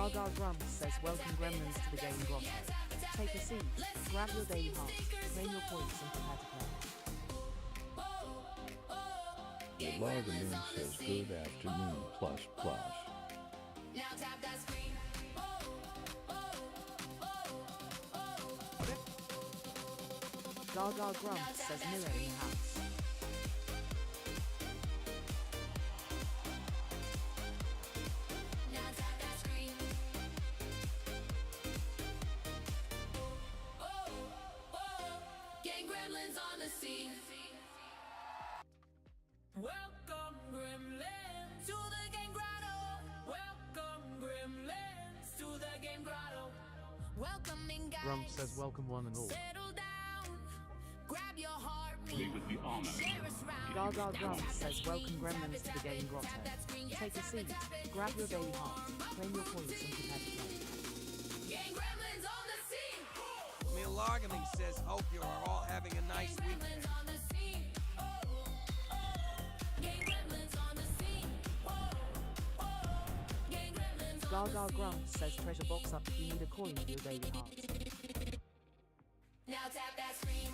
Gaga Grumps says welcome gremlins to the game grotto. Take a seat, grab your daily heart, claim your points and prepare to play. The login says good afternoon plus plus. Now tap that screen. Gaga Grumps says Miller in the house. Now tap that screen. Gang gremlins on the scene. Welcome gremlins to the game grotto. Welcome gremlins to the game grotto. Welcoming guys. Grumps says welcome one and all. Settle down. Grab your heart. We would be honored. Share us round. Gaga Now Grumps tap that says screen. welcome gremlins to Tap the it, game tap grotto. that screen. Yeah, Take a tap seat, it, tap it. grab your Let's daily see heart, those claim your points and prepare to play. gang gremlins on the scene. Milogamy says, hope you are all having a nice Gang week. gremlins on the scene. Gang gremlins on the scene. Gang gremlins on Gaga the scene. Grumps says treasure box up, you need a coin for your daily heart. Now tap that screen.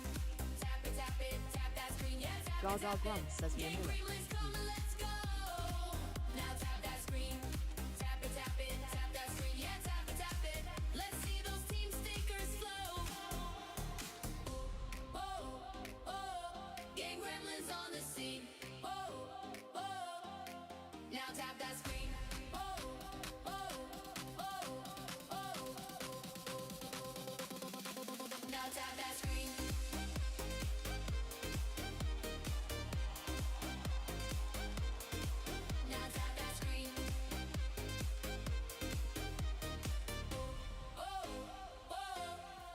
Tap it, tap it, tap that screen. Yeah, tap it, Gaga tap it. Grumps says we are Gang Miller. gremlins come and let's go. Now tap that screen. Tap it, tap it, tap that screen. Yeah, tap it, tap it. Let's see those team stickers flow. Gang gremlins on the scene. Now tap that screen. Now tap that screen. Now tap that screen.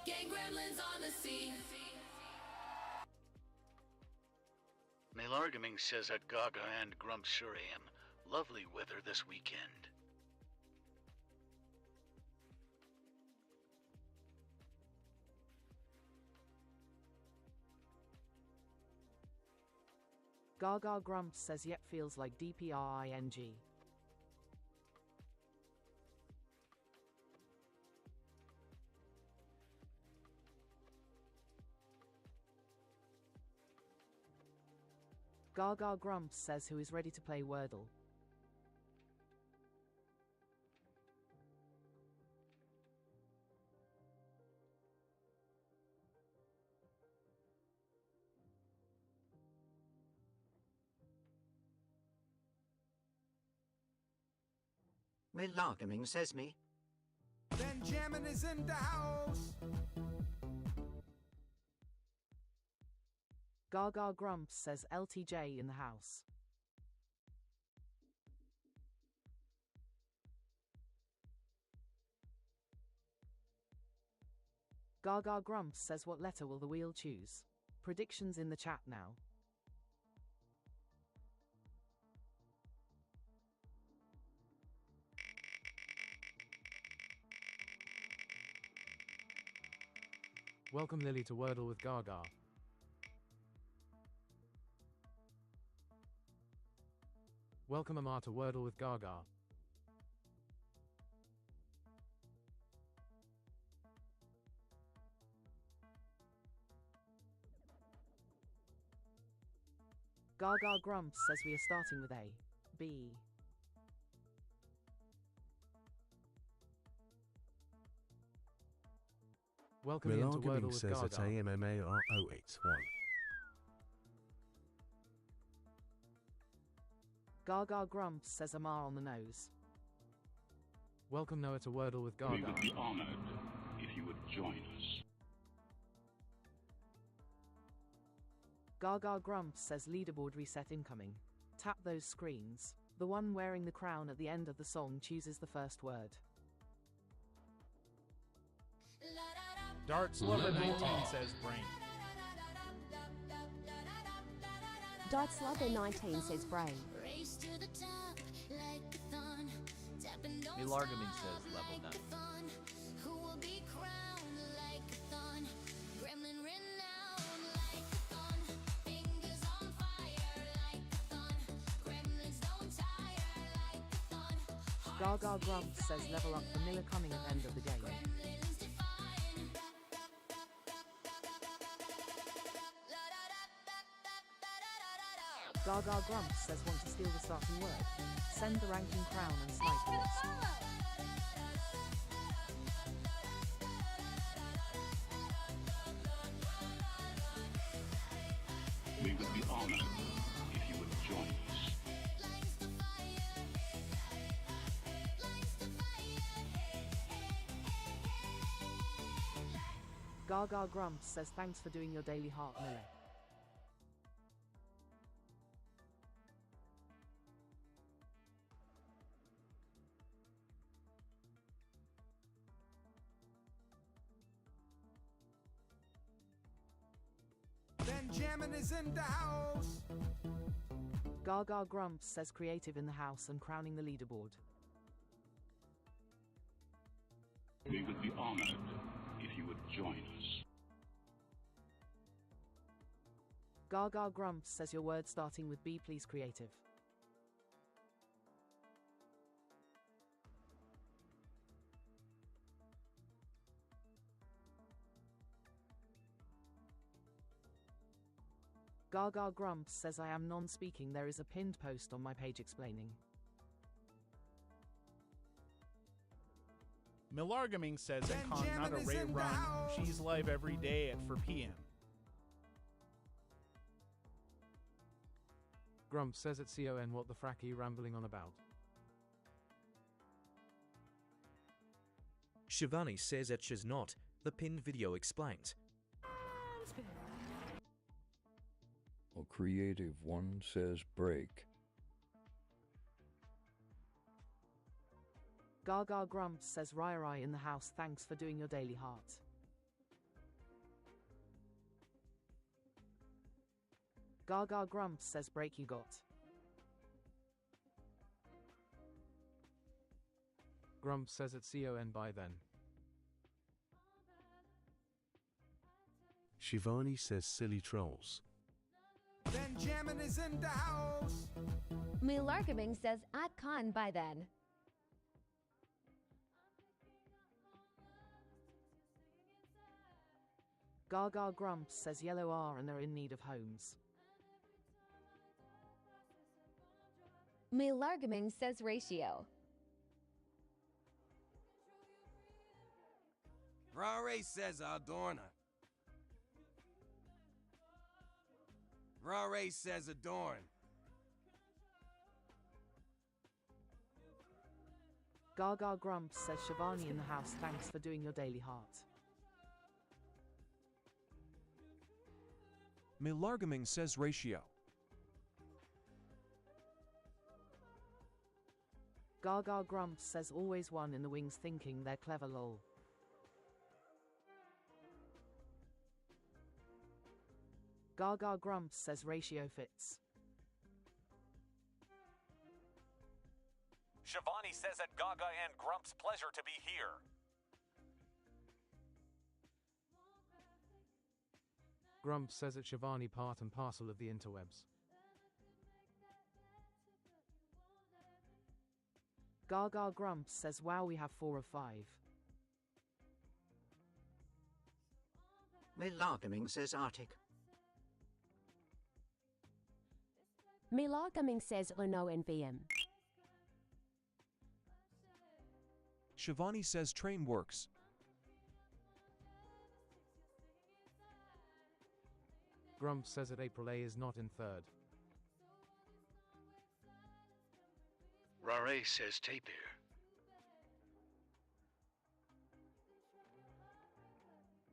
Gang gremlins on the scene. Malargaming says at Gaga and Grumps sure am. Lovely weather this weekend. Gaga Grumps says yet feels like DPRING. Gaga Grumps says who is ready to play Wordle. Milogamy says me. Benjamin is in the house. Gaga Grumps says LTJ in the house. Gaga Grumps says what letter will the wheel choose? Predictions in the chat now. Welcome Lily to Wordle with Gaga. Welcome Amar to Wordle with Gaga. Gaga Grumps says we are starting with A. B. Welcome into Wordle Milogamy with says Gaga. it's AMMAR081. Gaga Grumps says Amar on the nose. Welcome Noah to Wordle with We Gaga. would be honored if you would join us. Gaga Grumps says leaderboard reset incoming. Tap those screens. The one wearing the crown at the end of the song chooses the first word. Darts Lover 19 says brain. Darts Lover 19 says brain. Race to the top like a thorn. Tapping those Millargaming stars says level like 9. a thorn. Who will be crowned like a thorn? Gremlin renowned like a thorn. Fingers on fire like a thorn. Gremlins don't tire like a thorn. Gaga Grumps says level up for Miller coming at end of the game. Gaga Grumps says want to steal the starting word. Send the ranking crown and snipe list. We would be honored if you would join us. Gaga Grumps says thanks for doing your daily heart Miller. Benjamin is in the house. Gaga Grumps says creative in the house and crowning the leaderboard. We would be honored if you would join us. Gaga Grumps says your word starting with B please creative. Gaga Grumps says I am non-speaking. There is a pinned post on my page explaining. Millargaming says I can't Benjamin not a is Ray in the run. house. She's live every day at 4 p.m. Grump says at CON what the frack are you rambling on about? Shivani says at She's Not, the pinned video explains. A creative one says break. Gaga Grumps says Rai in the house thanks for doing your daily heart. Gaga Grumps says break you got. Grump says at CON by then. Shivani says silly trolls. Benjamin is in the house. Millargaming says at con by then. Gaga Grumps says yellow are and they're in need of homes. Millargaming says ratio. Rare says Adorna. Rare says adorn. Gaga Grumps says Shivani in the house thanks for doing your daily heart. Millargaming says ratio. Gaga Grumps says always one in the wings thinking they're clever lol. Gaga Grumps says ratio fits. Shivani says at Gaga and Grumps pleasure to be here. Grump says at Shivani part and parcel of the interwebs. Gaga Grumps says wow we have 4 of 5. Millargaming says Arctic. Millargaming says Renault NVM. Shivani says train works. Grump says that April A is not in third. Rare says tape here.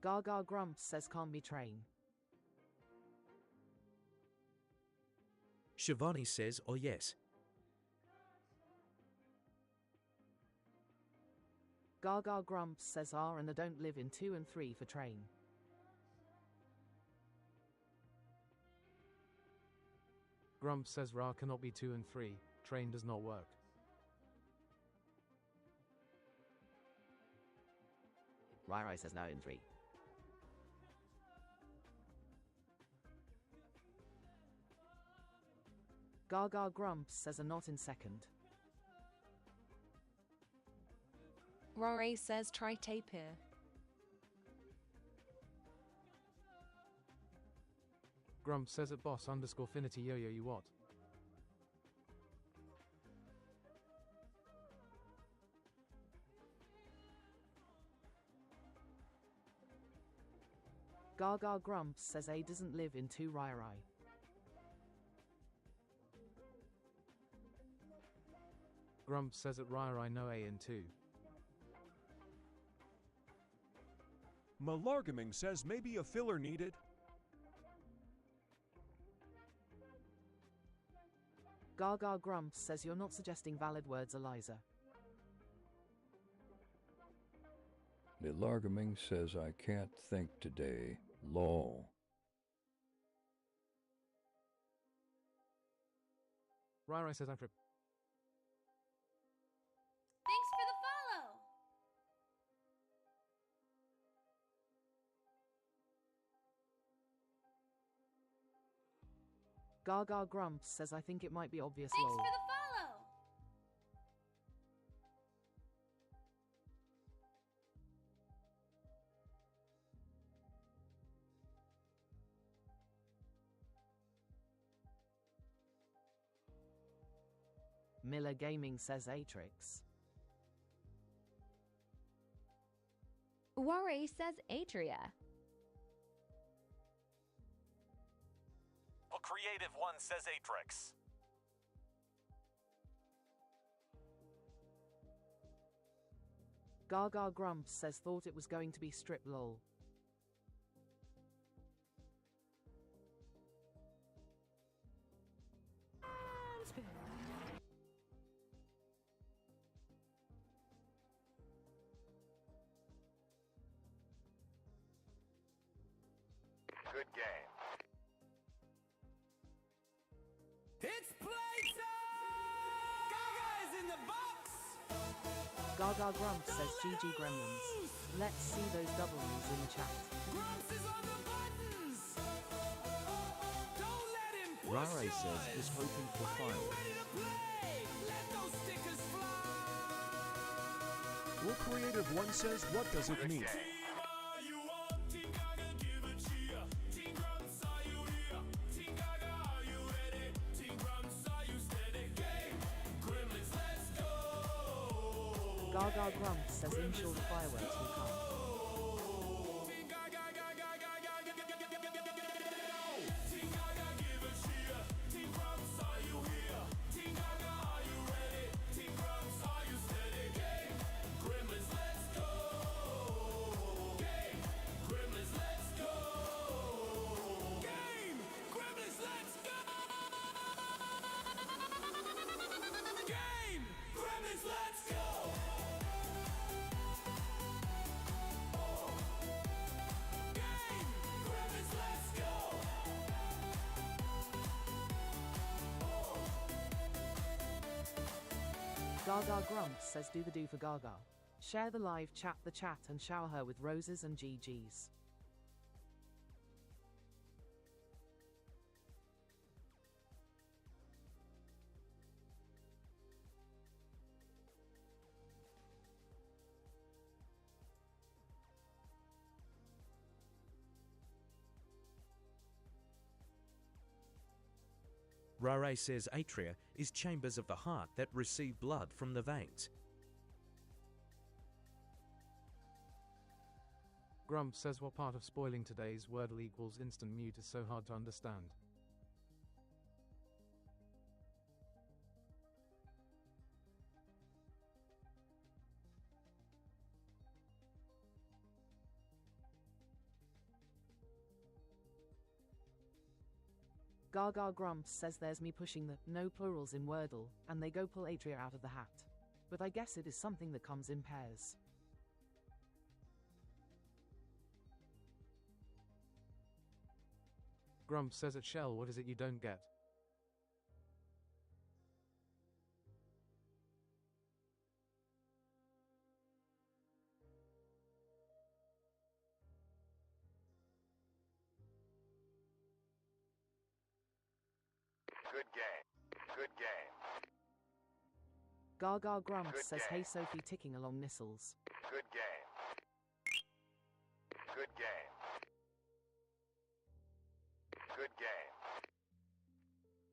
Gaga Grumps says can't be train. Shivani says oh yes. Gaga Grumps says R and I don't live in 2 and 3 for train. Grump says Ra cannot be 2 and 3. Train does not work. Rai says no in 3. Gaga Grumps says a not in second. Rory says try tape here. Grump says at boss_finity yo you what? Gaga Grumps says A doesn't live in 2 Rai Rai. Grump says at Rai no A in 2. Malargaming says maybe a filler needed. Gaga Grumps says you're not suggesting valid words, Eliza. Malargaming says I can't think today. Lol. Rai says after. Thanks for the follow. Gaga Grumps says I think it might be obvious. Thanks Lol. for the follow. Miller Gaming says Atrix. Worry says Atria. A creative one says Atrix. Gaga Grumps says thought it was going to be strip. Lol. Good game. It's playtime! Gaga is in the box! Gaga Grumps says GG Gremlins. Let's see those W's in the chat. Grumps is on the buttons! Don't let him push Rai yours. says is hoping for Are you fireworks. ready to play? Let those stickers fly! Well, creative one says what does it mean? Gaga Grumps says in short fireworks will come. Gaga Grumps says do the do for Gaga. Share the live chat, the chat, and shower her with roses and GGs. Rai says atria is chambers of the heart that receive blood from the veins. Grump says what part of spoiling today's Wordle equals instant mute is so hard to understand. Gaga Grumps says there's me pushing the no plurals in Wordle, and they go pull atria out of the hat. But I guess it is something that comes in pairs. Grump says at Shell what is it you don't get? Good game. Good game. Gaga Grumps Good says, game. hey Sophie, ticking along Nissels. Good game. Good game. Good game.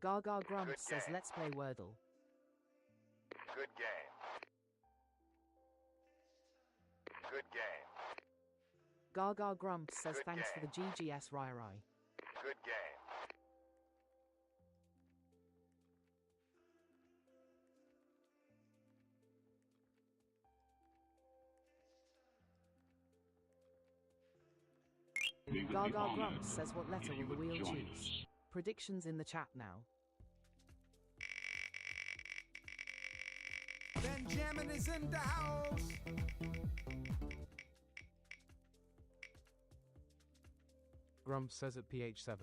Gaga Grumps Good says, game. let's play Wordle. Good game. Good game. Gaga Grumps says, Good thanks for the game. GGS Rai Rai. Good game. We would be Gaga honored Grumps says, what if letter you will the would wheel join choose? us. Predictions in the chat now. Benjamin is in the house. Grumps says at PH7.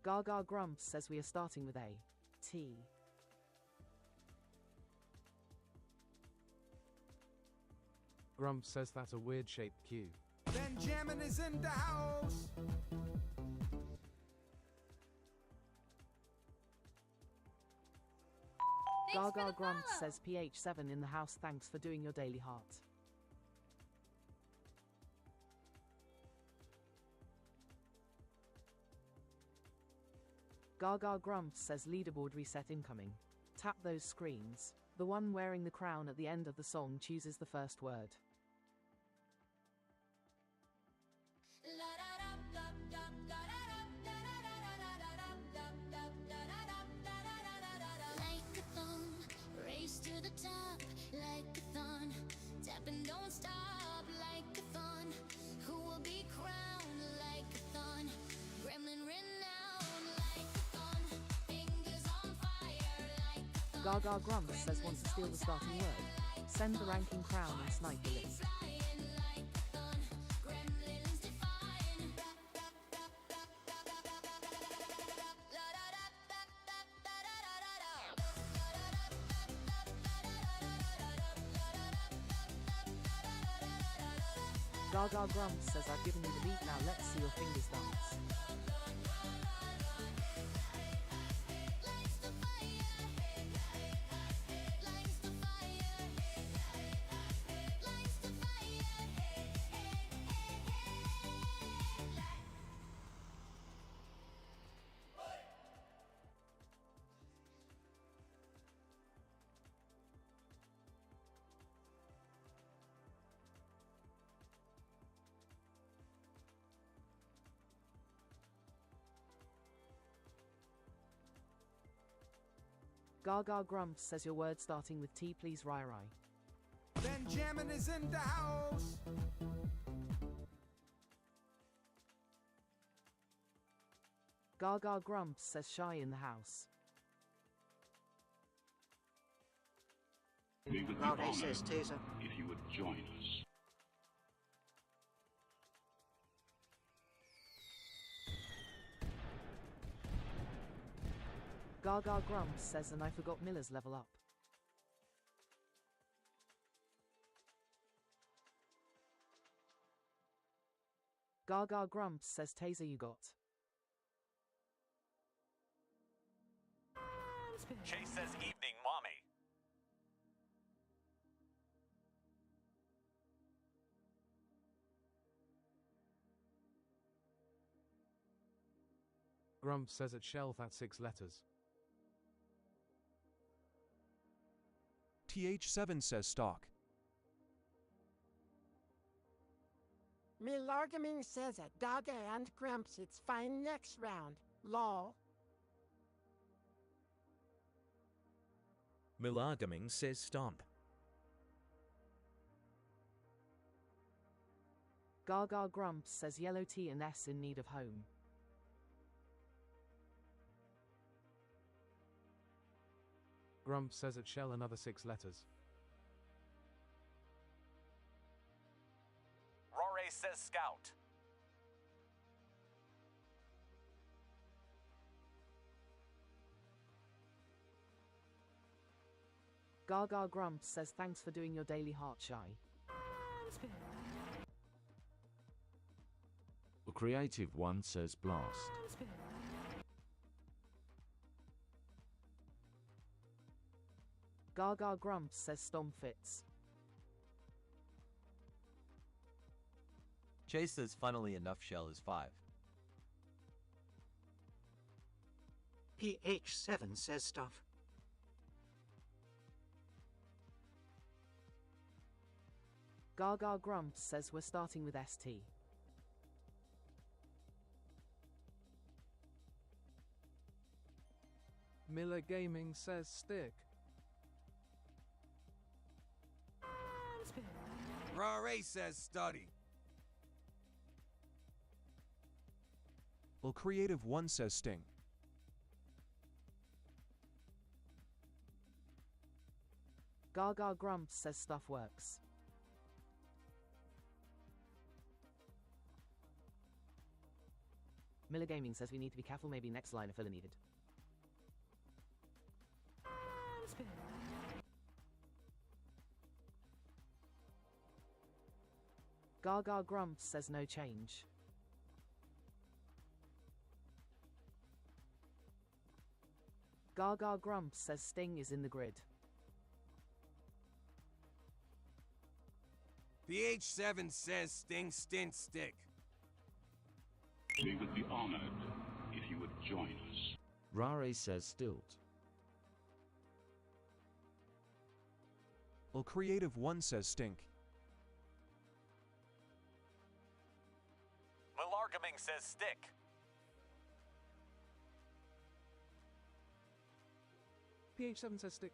Gaga Grumps says we are starting with a T. Grumps says that's a weird shaped Q. Benjamin is in the house. Gaga Grumps says PH7 in the house, thanks for doing your daily heart. Gaga Grumps says leaderboard reset incoming. Tap those screens. The one wearing the crown at the end of the song chooses the first word. Like a thong, race to the top, like a thon. Tap and don't stop, like a thon. Who will be crowned like a thon? Gremlin renowned, like a thon. Fingers on fire, like a thon. Gaga Grumps says wants to steal the starting word. Send the ranking crown and snipe the list. Flying like a thon. Gremlins defying. Gaga Grumps says I've given you the beat, now let's see your fingers dance. Gaga Grumps says your word starting with T, please, Rai Rai. Benjamin is in the house. Gaga Grumps says shy in the house. We would be Raleigh honored says Taser. if you would join us. Gaga Grumps says, and I forgot Miller's level up. Gaga Grumps says Taser you got. Chase says evening, mommy. Grumps says at shelf at 6 letters. TH7 says stock. Milargaming says at Gaga and Grumps it's fine next round. Lol. Milargaming says stomp. Gaga Grumps says yellow T and S in need of home. Grumps says at shell another 6 letters. Rore says scout. Gaga Grumps says thanks for doing your daily heart shy. A creative one says blast. Gaga Grumps says Stomp fits. Chase says funnily enough shell is 5. PH7 says stuff. Gaga Grumps says we're starting with ST. Miller Gaming says stick. Ray says study. Well, creative one says sting. Gaga Grumps says stuff works. Miller Gaming says we need to be careful, maybe next line a filler needed. Gaga Grumps says no change. Gaga Grumps says Sting is in the grid. PH7 says sting, stint, stick. We would be honored if you would join us. Rare says stilt. Well, creative one says stink. Malargaming says stick. PH7 says stick.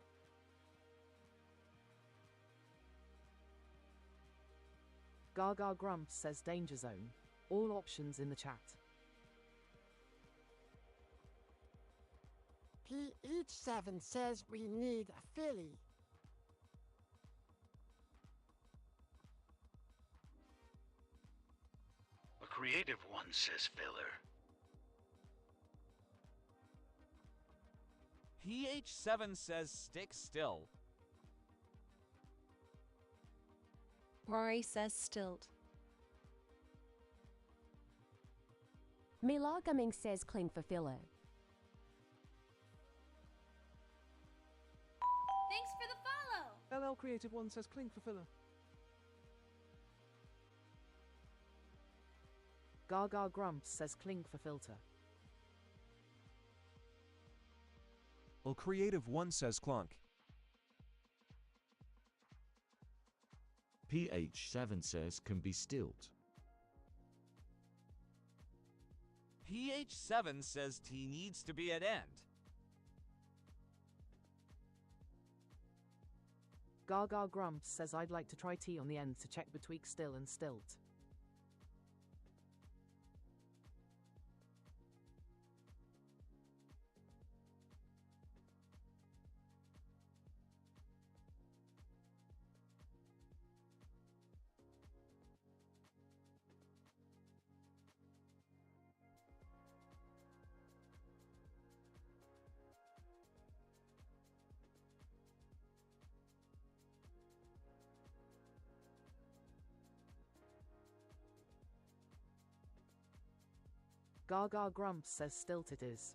Gaga Grumps says danger zone. All options in the chat. PH7 says we need a filly. A creative one says filler. PH7 says stick still. Rory says stilt. Milargaming says cling for filler. Thanks for the follow. LL Creative One says cling for filler. Gaga Grumps says cling for filter. Well, creative one says clunk. PH7 says can be stilt. PH7 says T needs to be at end. Gaga Grumps says I'd like to try T on the end to check between still and stilt. Gaga Grumps says stilt it is.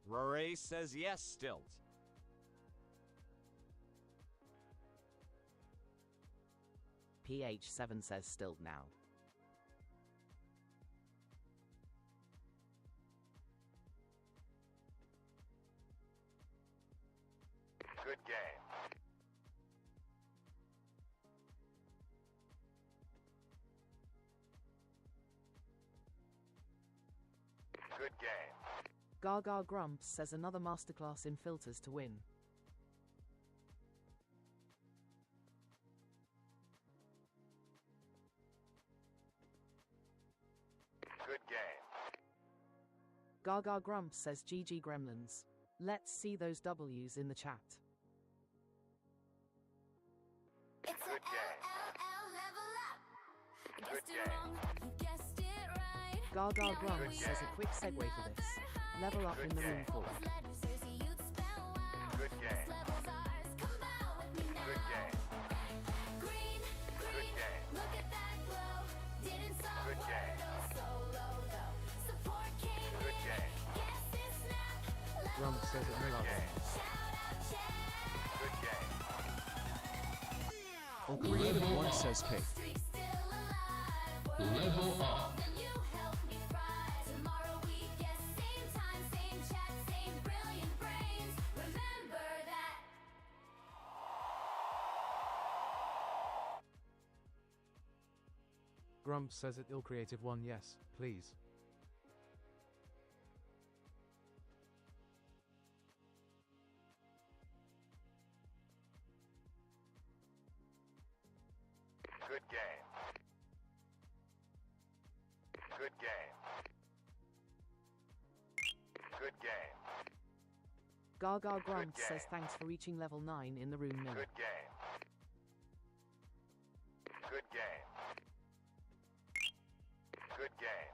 Rory says yes, stilt. PH7 says stilt now. Good game. Good game. Gaga Grumps says another masterclass in filters to win. Good game. Gaga Grumps says GG Gremlins. Let's see those W's in the chat. It's Good a game. LLL level up. Good Guessed it wrong, you guessed it right. Gaga Now here Grumps we says are, a quick segue for this. another high. Level up in the room full. Good game. Good game. Good game. Good game. Good game. Grump says it Good loves. game. Good game. Well, Creative One says cake. Level up. Grump says it ill creative one, yes, please. Good game. Good game. Good game. Gaga Grump game. says thanks for reaching level 9 in the room Miller. Good game. Good game. Good game.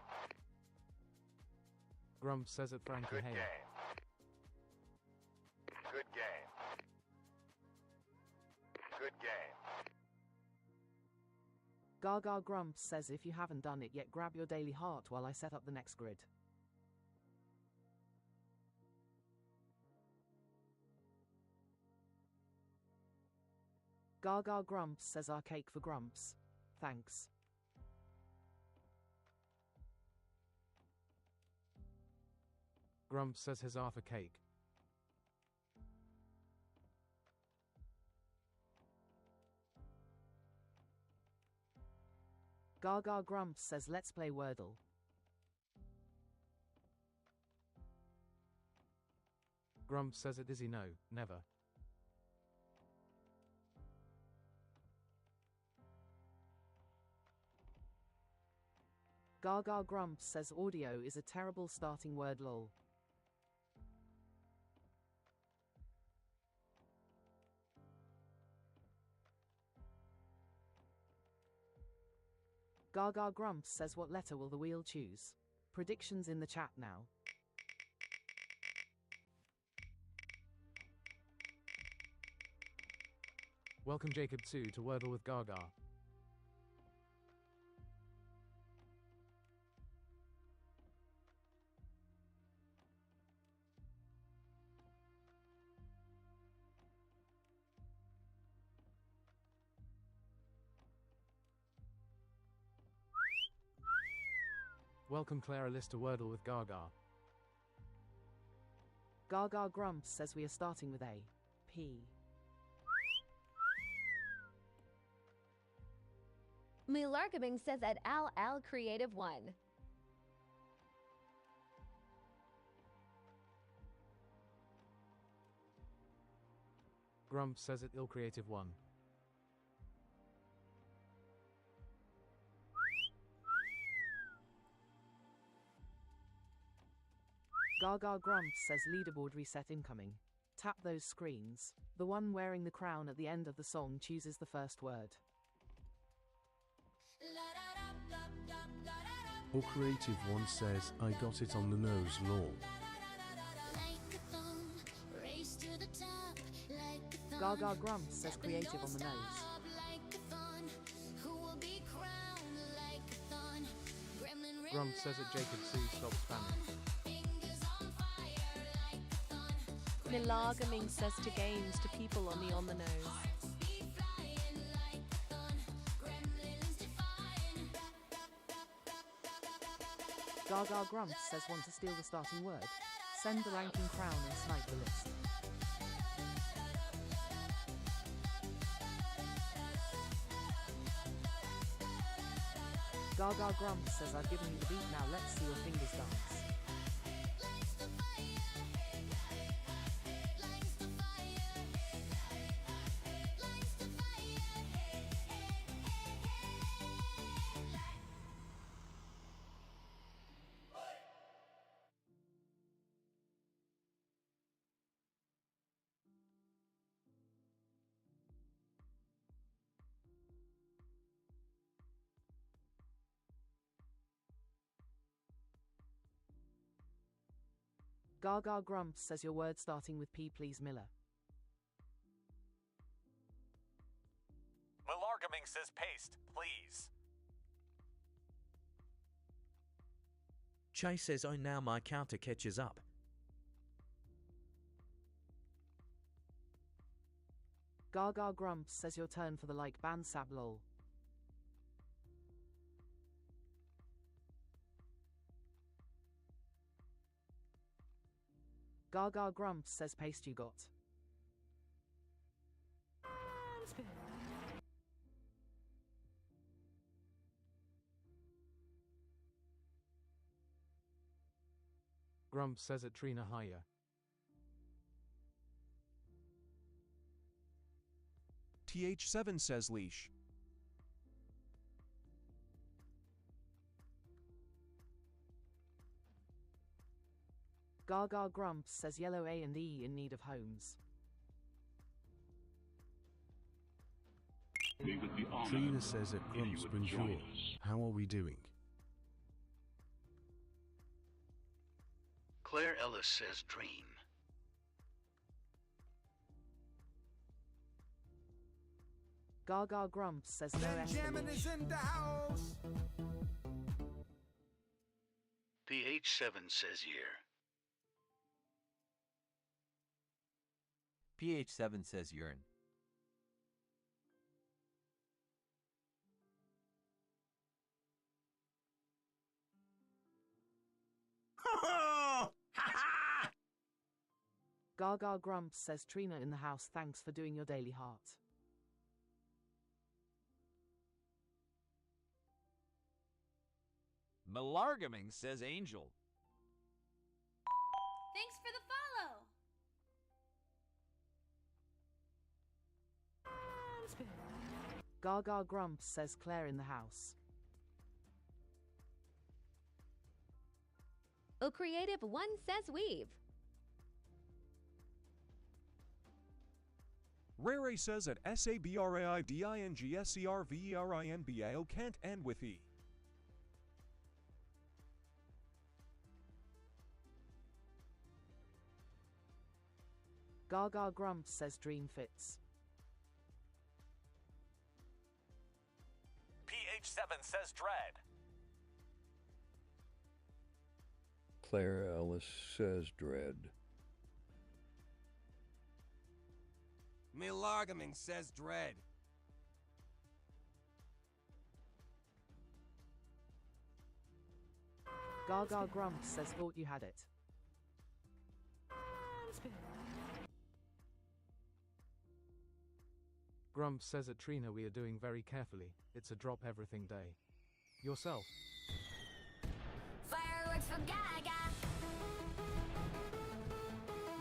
Grump says it Frankie Good Hale. game. Good game. Good game. Gaga Grump says if you haven't done it yet, grab your daily heart while I set up the next grid. Gaga Grumps says our cake for Grumps. Thanks. Grump says his Arthur cake. Gaga Grumps says let's play Wordle. Grump says it Izzy no, never. Gaga Grumps says audio is a terrible starting word lol. Gaga Grumps says what letter will the wheel choose? Predictions in the chat now. Welcome Jacob 2 to Wordle with Gaga. Welcome Clara List to Wordle with Gaga. Gaga Grumps says we are starting with A. P. Mulargaming says at Al Creative One. Grump says it ill creative one. Gaga Grumps says leaderboard reset incoming. Tap those screens. The one wearing the crown at the end of the song chooses the first word. Or Creative One says, I got it on the nose, lol. Gaga Grumps says creative on the nose. Grump says it Jacob C stop spamming. Milargaming says to games to people on the nose. Gaga Grumps says want to steal the starting word. Send the ranking crown and snipe the list. Gaga Grumps says I've given you the beat, now let's see your fingers dance. Gaga Grumps says your word starting with P please Miller. Malargaming says paste, please. Chase says, oh now my counter catches up. Gaga Grumps says your turn for the like band sab lol. Gaga Grumps says paste you got. Grumps says it Trina higher. TH7 says leash. Gaga Grumps says yellow A&E in need of homes. We would be honored Trina says at if you Grumps would bonjour. join us. How are we doing? Claire Ellis says dream. Gaga Grumps says no Benjamin is in the house. PH7 says year. PH7 says urine. Gaga Grumps says Trina in the house thanks for doing your daily heart. Malargaming says angel. Thanks for the follow. Gaga Grumps says Claire in the house. O Creative One says weave. Rare says at SABRAIDINGSERVERINBAO can't end with E. Gaga Grumps says dream fits. PH7 says dread. Claire Ellis says dread. Malargaming says dread. Gaga Grumps says thought you had it. Grumps says at Trina we are doing very carefully. It's a drop everything day. Yourself. Fireworks for Gaga.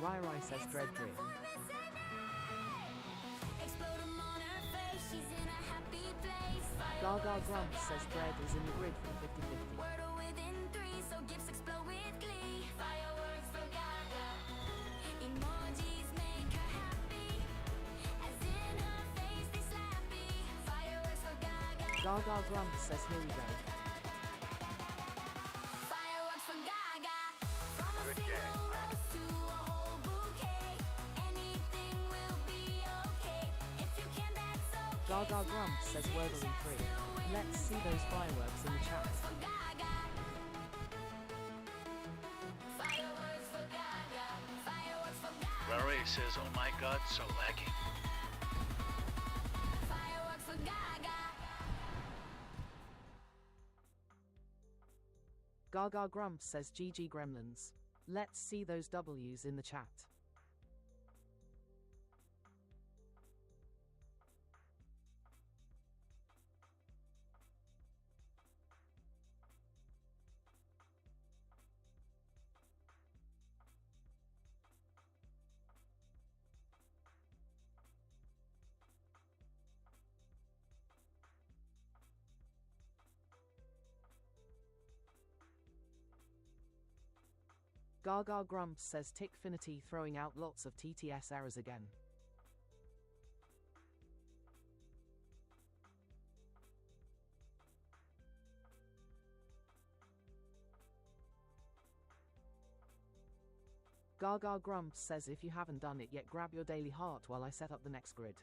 Rai says dread dream. Explode 'em on her face. She's in a happy place. Gaga Grumps says dread is in the grid for 50-50. Wordle within 3, so gifts explode with glee. Fireworks for Gaga. Emojis make her happy. As in her face they slappy. Fireworks for Gaga. Gaga Grumps says here we go. Fireworks for Gaga. From a Good single game. rose to a whole bouquet. Anything will be okay. If you can, that's okay. Gaga Grumps says Wordle in 3. Let's see those fireworks in the chat. Fireworks for Gaga. Fireworks for Gaga. Fireworks for Gaga. Rare says, oh my god, so laggy. Fireworks for Gaga. Gaga Grumps says GG Gremlins. Let's see those W's in the chat. Gaga Grumps says Tickfinity throwing out lots of TTS errors again. Gaga Grumps says if you haven't done it yet, grab your daily heart while I set up the next grid.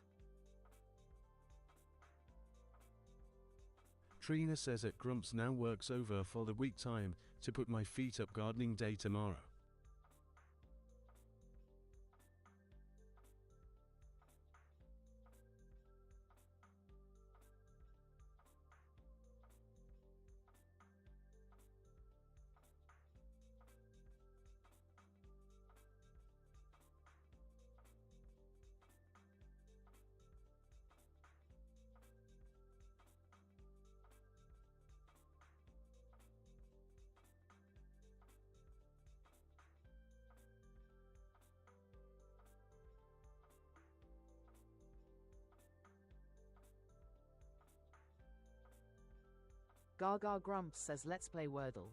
Trina says at Grumps now works over for the week time to put my feet up gardening day tomorrow. Gaga Grumps says let's play Wordle.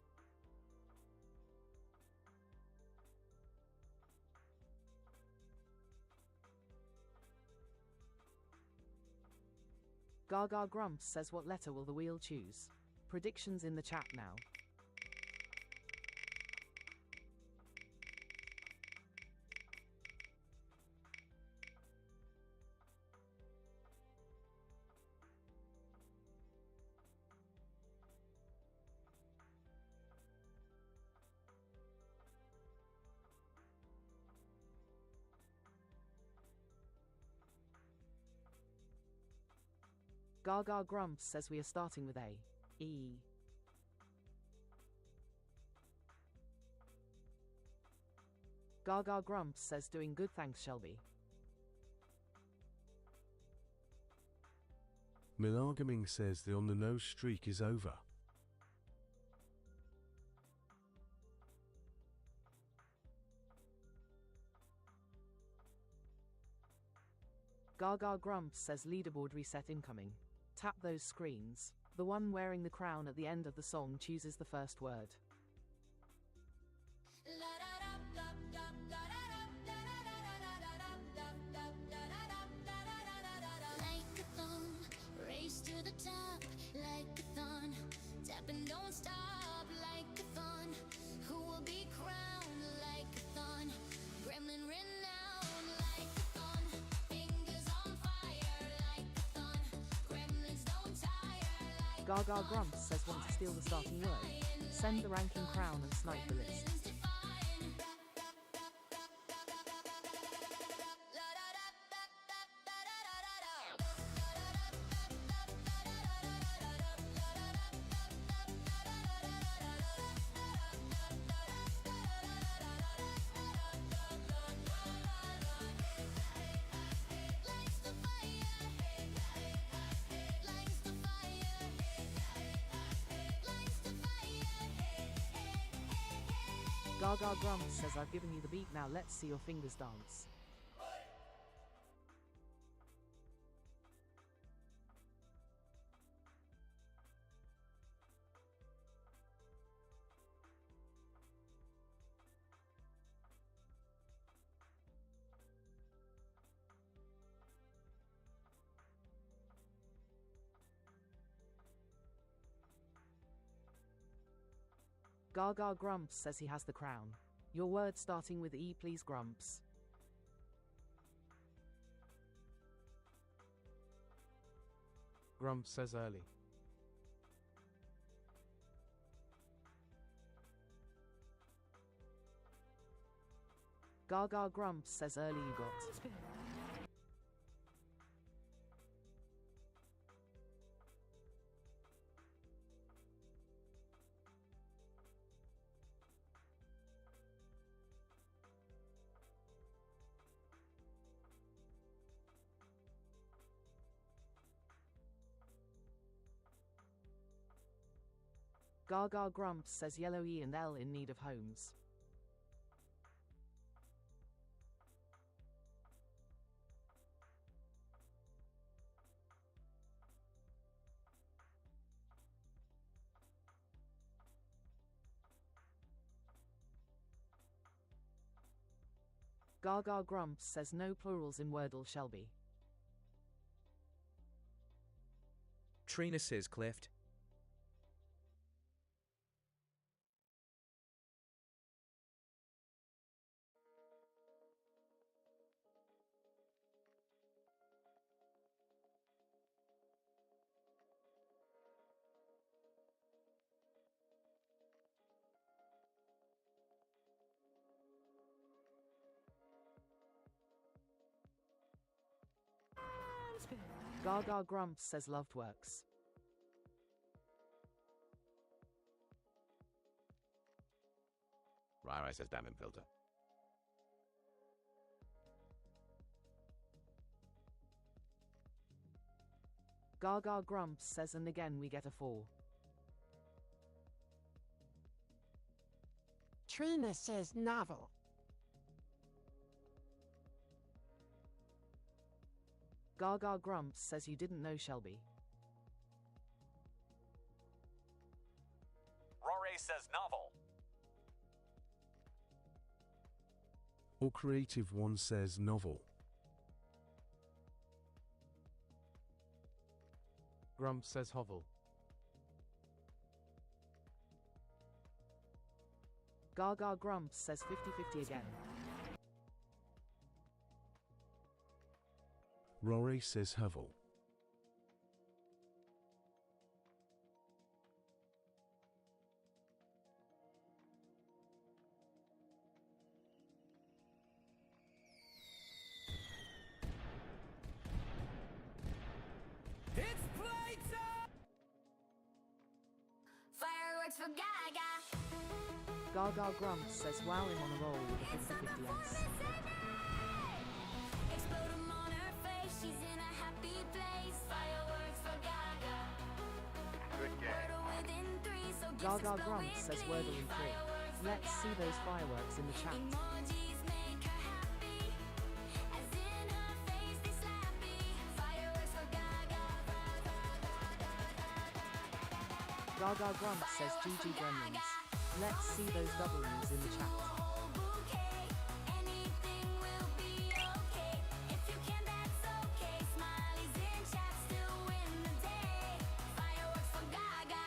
Gaga Grumps says what letter will the wheel choose? Predictions in the chat now. Gaga Grumps says we are starting with A. E. Gaga Grumps says doing good, thanks Shelby. Milargaming says the on the nose streak is over. Gaga Grumps says leaderboard reset incoming. Tap those screens. The one wearing the crown at the end of the song chooses the first word. Like a thumb, race to the top, like a thun, tap and don't stop, like a thun, who will be crowned, like a thun, gremlin renowned, like a thun, fingers on fire, like a thun, gremlins don't tire, like Gaga Grumps says want to steal the starting word. Send the ranking crown and snipe the list. Gaga Grumps says I've given you the beat, now let's see your fingers dance. Gaga Grumps says he has the crown. Your word starting with E, please, Grumps. Grumps says early. Gaga Grumps says early you got. Gaga Grumps says yellow E and L in need of homes. Gaga Grumps says no plurals in Wordle, Shelby. Trina says cleft. Gaga Grumps says loved works. Rai says damn him filter. Gaga Grumps says and again we get a 4. Trina says novel. Gaga Grumps says you didn't know Shelby. Rory says novel. Or Creative One says novel. Grumps says hovel. Gaga Grumps says 50-50 again. Rory says hovel. It's playtime! Fireworks for Gaga! Gaga Grumps says wow him on a roll with a 50-50 yes. Explode 'em on her face, she's in a happy place. Fireworks for Gaga. Good game. Wordle within 3, so gifts Gaga explode Grumps with says glee. Wordle in 3. Fireworks for Let's see those Gaga. fireworks in the chat. Emojis make her happy, as in her face they slappy. Fireworks for Gaga. Gaga Grumps says GG Gremlins. Let's see those W's in the chat. Whole bouquet, anything will be okay. If you can, that's okay. Smileys in chat still win the day. Fireworks for Gaga.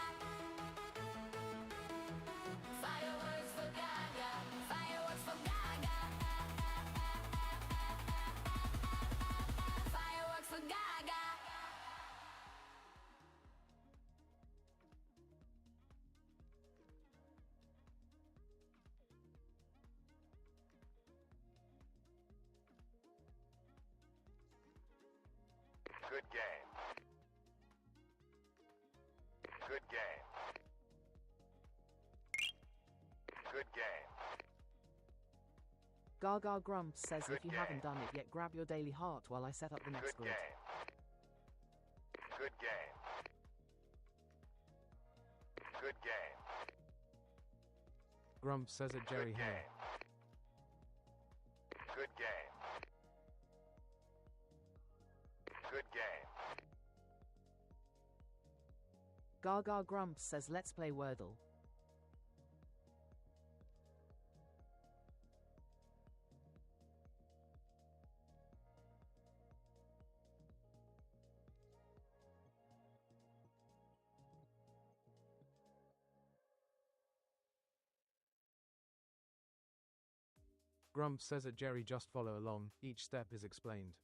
Fireworks for Gaga. Fireworks for Gaga. Fireworks for Gaga. Good game. Good game. Good game. Gaga Grumps says Good if you game. haven't done it yet, grab your daily heart while I set up the next Good grid. game. Good game. Good game. Grumps says it Jerry Good Hay. game. Good game. Good game. Gaga Grumps says let's play Wordle. Grumps says it Jerry just follow along, each step is explained.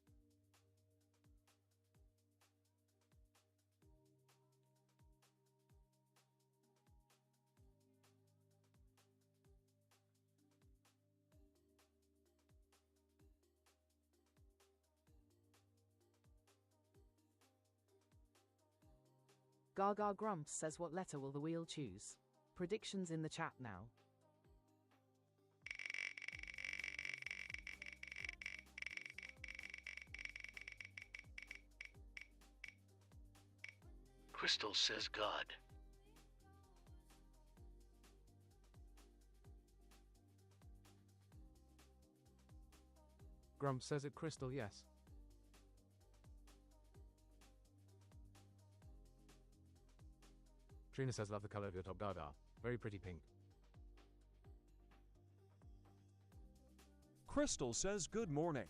Gaga Grumps says what letter will the wheel choose? Predictions in the chat now. Crystal says God. Grumps says it Crystal yes. Trina says love the color of your top Gaga. Very pretty pink. Crystal says good morning.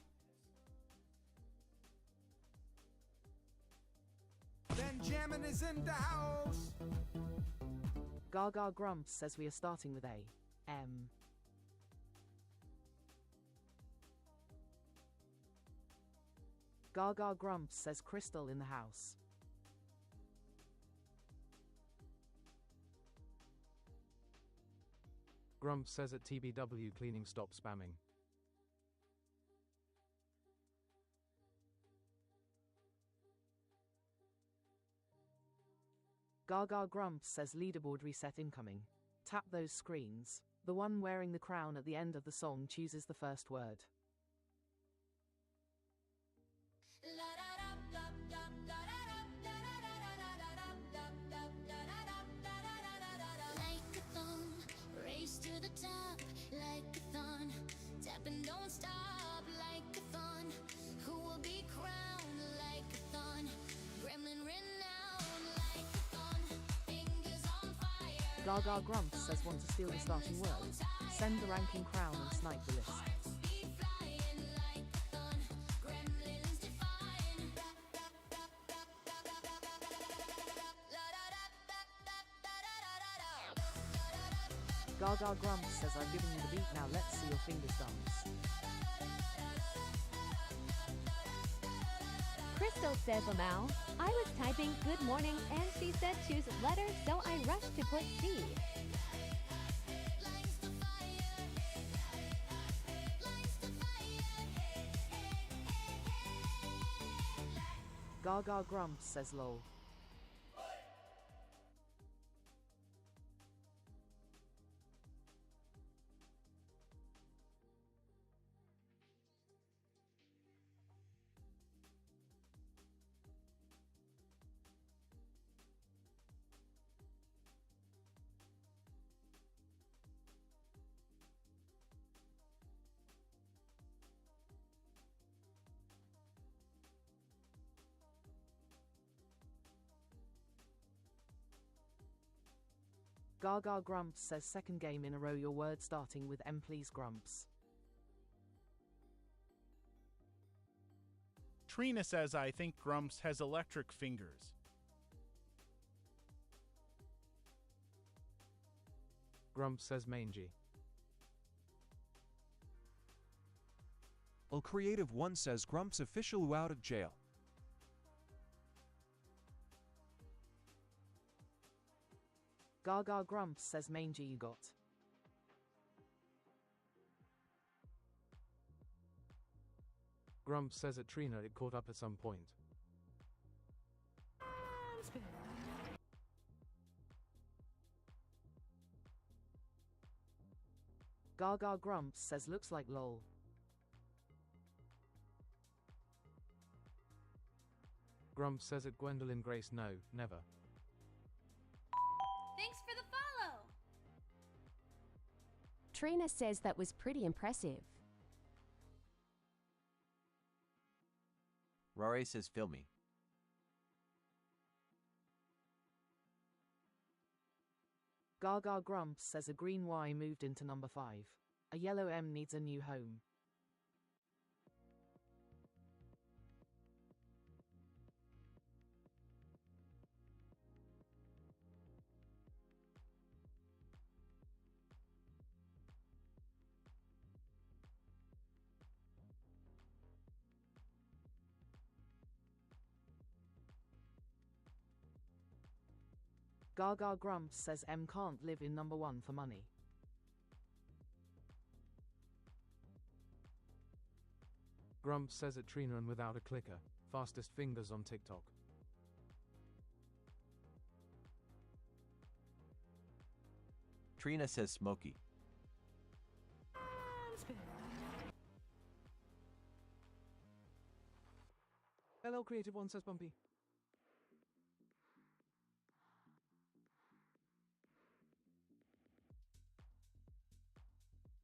Benjamin is in the house. Gaga Grumps says we are starting with A. M. Gaga Grumps says Crystal in the house. Grumps says at TBW cleaning stop spamming. Gaga Grumps says leaderboard reset incoming. Tap those screens. The one wearing the crown at the end of the song chooses the first word. Like a thon, race to the top, like a thon, tap and don't stop, like a thon, who will be crowned, like a thon, gremlin renowned, like a thon, fingers on fire. Gaga Grumps says want to steal the starting word. Send the ranking crown and snipe the list. Gaga Grumps says I've given you the beat, now let's see your fingers dance. Crystal says Amal, I was typing good morning and she said choose letter, so I rushed to put C. Gaga Grumps says lol. Gaga Grumps says second game in a row your word starting with M please Grumps. Trina says I think Grumps has electric fingers. Grumps says mangy. Well, Creative One says Grumps official out of jail. Gaga Grumps says mangy you got. Grumps says at Trina it caught up at some point. Gaga Grumps says looks like lol. Grumps says at Gwendolyn Grace no, never. Thanks for the follow! Trina says that was pretty impressive. Rory says fill me. Gaga Grumps says a green Y moved into number 5. A yellow M needs a new home. Gaga Grumps says M can't live in number 1 for money. Grumps says at Trina and without a clicker, fastest fingers on TikTok. Trina says smoky. Hello Creative One says bumpy.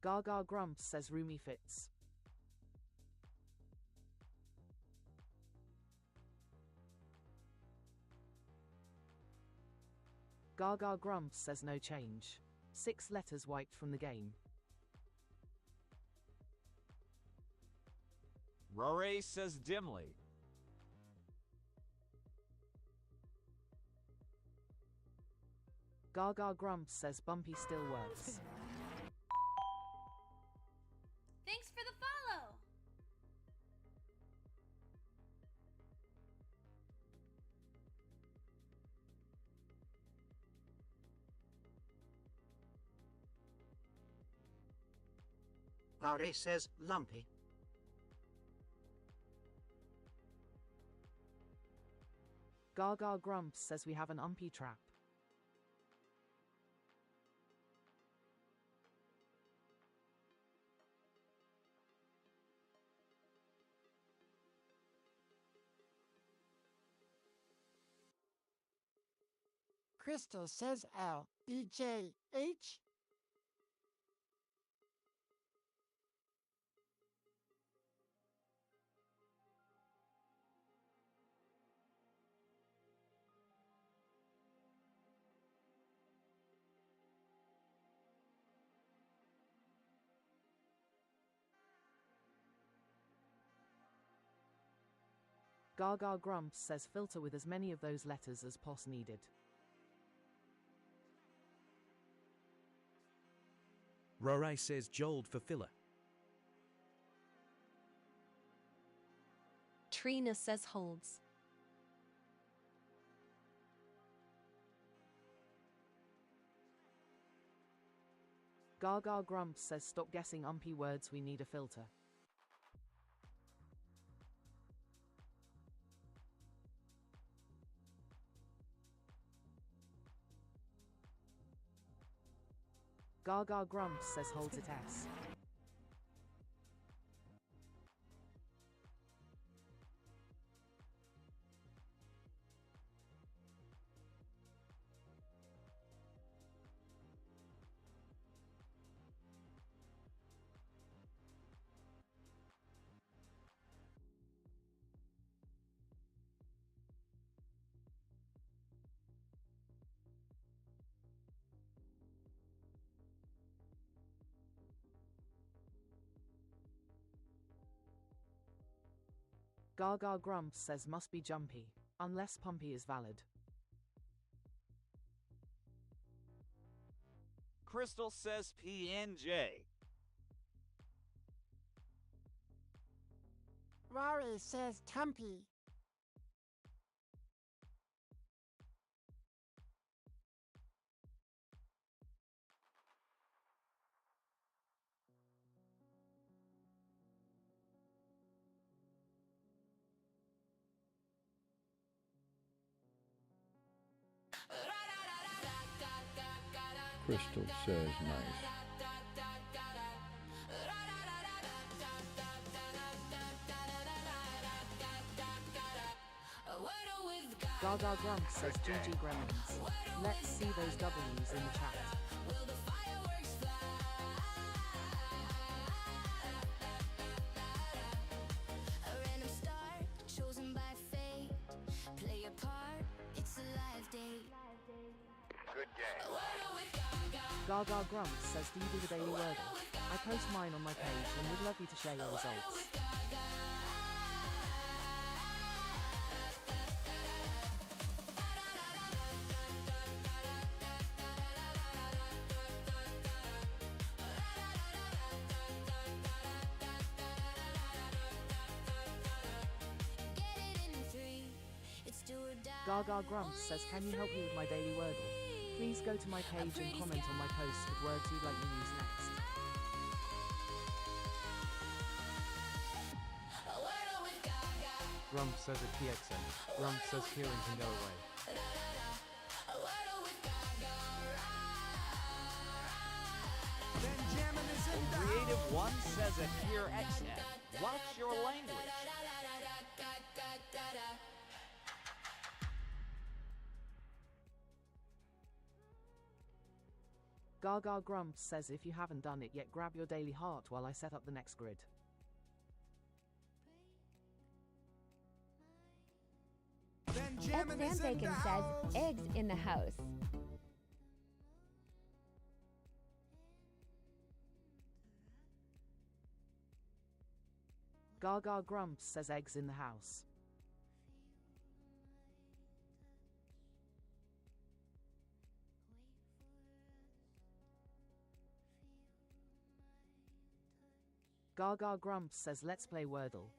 Gaga Grumps says roomy fits. Gaga Grumps says no change. 6 letters wiped from the game. Rory says dimly. Gaga Grumps says bumpy still works. Thanks for the follow! Laurie says lumpy. Gaga Grumps says we have an umpy trap. Crystal says L. BJ H. Gaga Grumps says filter with as many of those letters as pos needed. Rore says jold for filler. Trina says holds. Gaga Grumps says stop guessing umpy words, we need a filter. Gaga Grumps says holds it S. Gaga Grumps says must be jumpy, unless pumpy is valid. Crystal says PNJ. Rory says Tumpy. Crystal says nice. Gaga Grumps says GG Gremlins. Let's see those W's in the chat. Good game. Gaga Grumps says do you do the daily Wordle? I post mine on my page and would love you to share your results. Gaga Grumps says can you help me with my daily Wordle? Please go to my page and comment on my post with words you'd like me to use next. Grumps says a TXN. Grumps says Kieran can go away. Creative One says a Here XN. Watch your language. Gaga Grumps says if you haven't done it yet, grab your daily heart while I set up the next grid. Sam Bacon says eggs in the house. Gaga Grumps says eggs in the house. Gaga Grumps says let's play Wordle.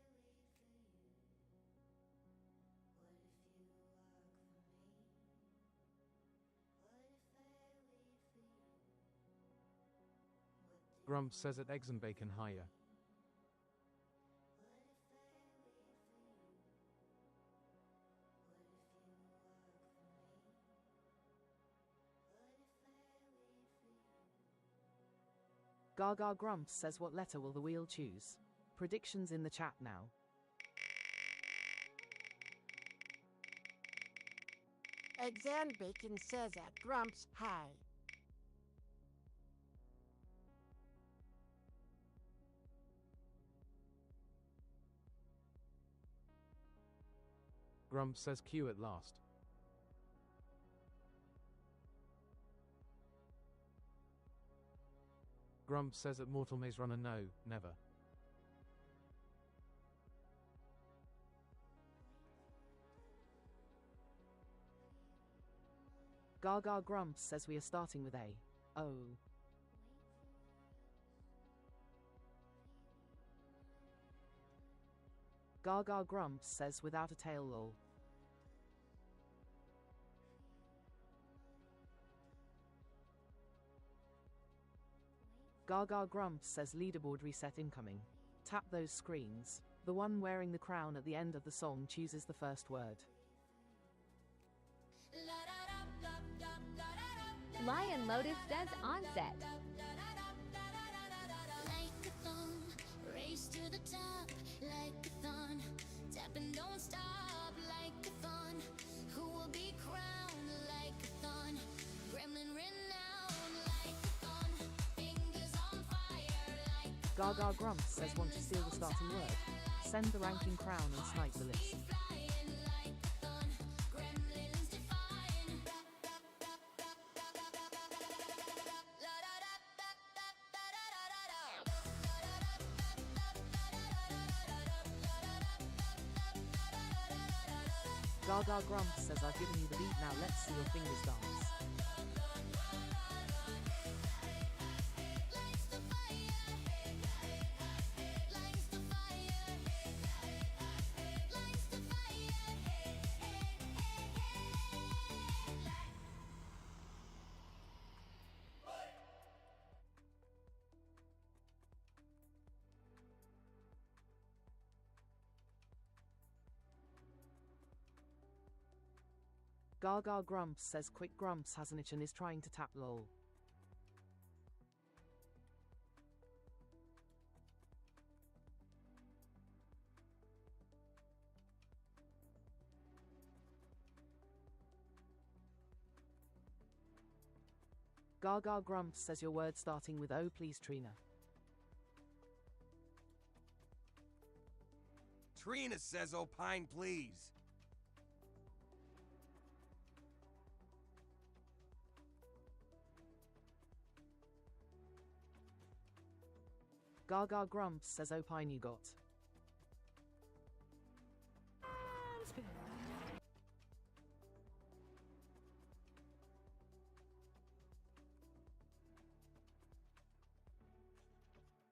Grumps says at eggs and bacon higher. Gaga Grumps says what letter will the wheel choose? Predictions in the chat now. Eggs and Bacon says at Grumps, hi. Grumps says Q at last. Grumps says at Mortal Maze Runner no, never. Gaga Grumps says we are starting with A. Oh. Gaga Grumps says without a tail lol. Gaga Grumps says leaderboard reset incoming. Tap those screens. The one wearing the crown at the end of the song chooses the first word. Lion Lotus says onset. Like a thumb, race to the top, like a thun. Tap and don't stop, like a thun. Who will be crowned like a thun? Gremlin renowned, like a thun. Fingers on fire, like a Gaga Grumps says want to steal the starting word. Send the ranking crown and snipe the list. Gaga Grumps says I've given you the beat, now let's see your fingers dance. Gaga Grumps says Quick Grumps has an itch and is trying to tap lol. Gaga Grumps says your word starting with O please Trina. Trina says opine please. Gaga Grumps says opine you got.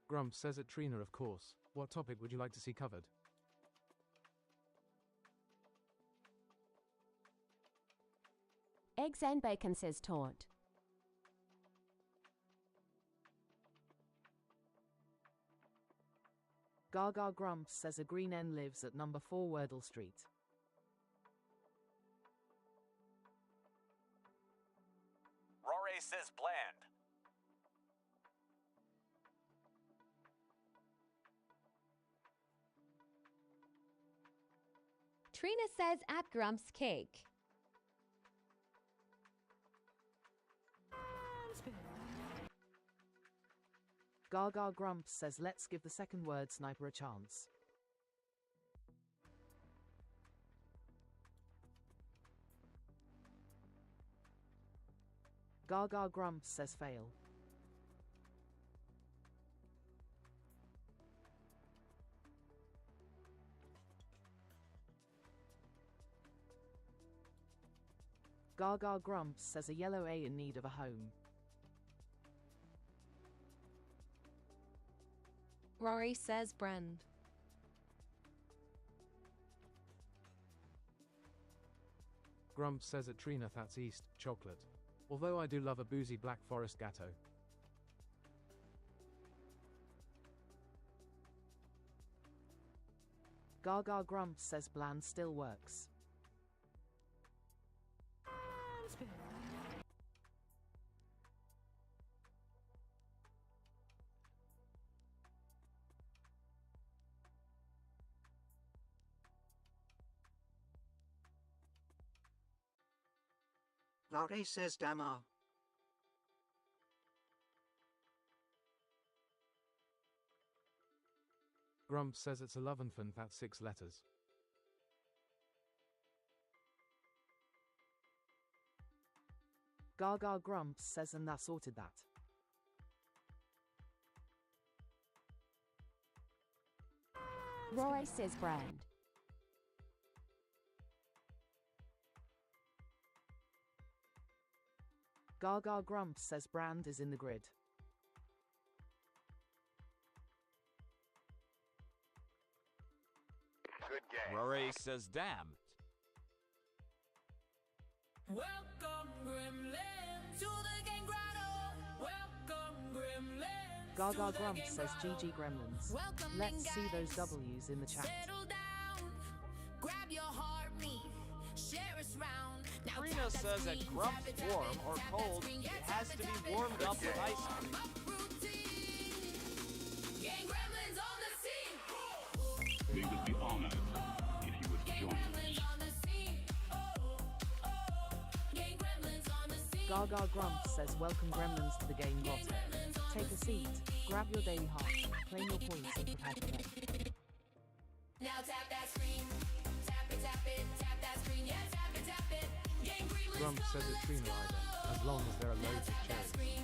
Grumps says at Trina of course. What topic would you like to see covered? Eggs and Bacon says taunt. Gaga Grumps says a green N lives at number 4 Wordle Street. Rory says bland. Trina says at Grumps cake. Gaga Grumps says let's give the second word sniper a chance. Gaga Grumps says fail. Gaga Grumps says a yellow A in need of a home. Rory says brand. Grumps says at Trina that's east, chocolate. Although I do love a boozy Black Forest gatto. Gaga Grumps says bland still works. Laurie says Damo. Grumps says it's 11 and that's 6 letters. Gaga Grumps says and that sorted that. Rory says brand. Gaga Grumps says brand is in the grid. Good game. Rory says damn. Welcome, Gremlin, to the game grotto. Welcome, Gremlin. Gaga Grumps says GG Gremlins. Welcome, Let's see guys. those W's in the chat. Settle down, grab your heartbeat, share us round. Now Trina tap that says that screen, Grumps tap it, tap warm it, or tap that cold, screen. Yeah, it tap has it, to tap be it. warmed up with ice Warm cream. up routine. Gang Gremlins on the scene. We would be honored if you would Gang join us. Gremlins on the scene. Gang Gremlins on the scene. Gaga Grumps says welcome Gremlins to the game grotto. Take a seat, grab your daily heart, claim your points and prepare to play. Now tap that screen. Tap it, tap it, tap that screen. Yeah, tap it, tap it. Gang Gremlins Grumps says it's Trina either, as long as there are loads of cherries. screen.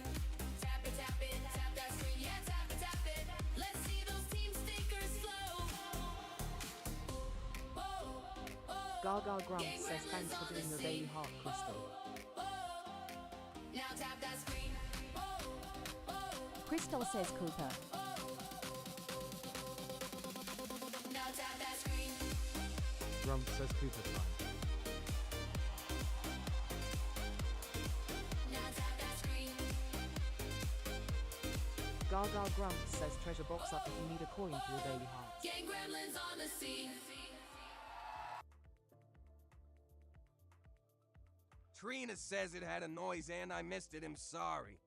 Tap it, tap it, tap that screen. Yeah, tap it, tap it. Let's see those team stickers flow. Gaga Grumps says thanks for doing your daily heart, Crystal. Now tap that screen. Crystal says Cooper. Now tap that screen. Grumps says Cooper time. Now tap that screen. Gaga Grumps says treasure box up if you need a coin for your daily heart. Gang Gremlins on the scene. Trina says it had a noise and I missed it. I'm sorry.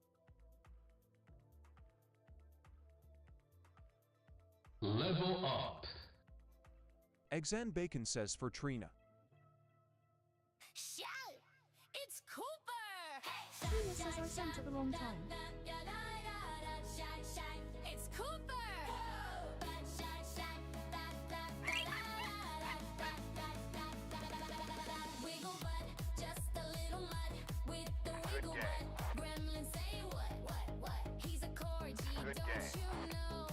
Level up. Eggs and Bacon says for Trina. Shout! It's Cooper! Trina says I sent at the wrong time. It's Cooper! Wiggle butt, just a little mud with the wiggle butt. Gremlin say what? He's a corgi, Good don't game. you know?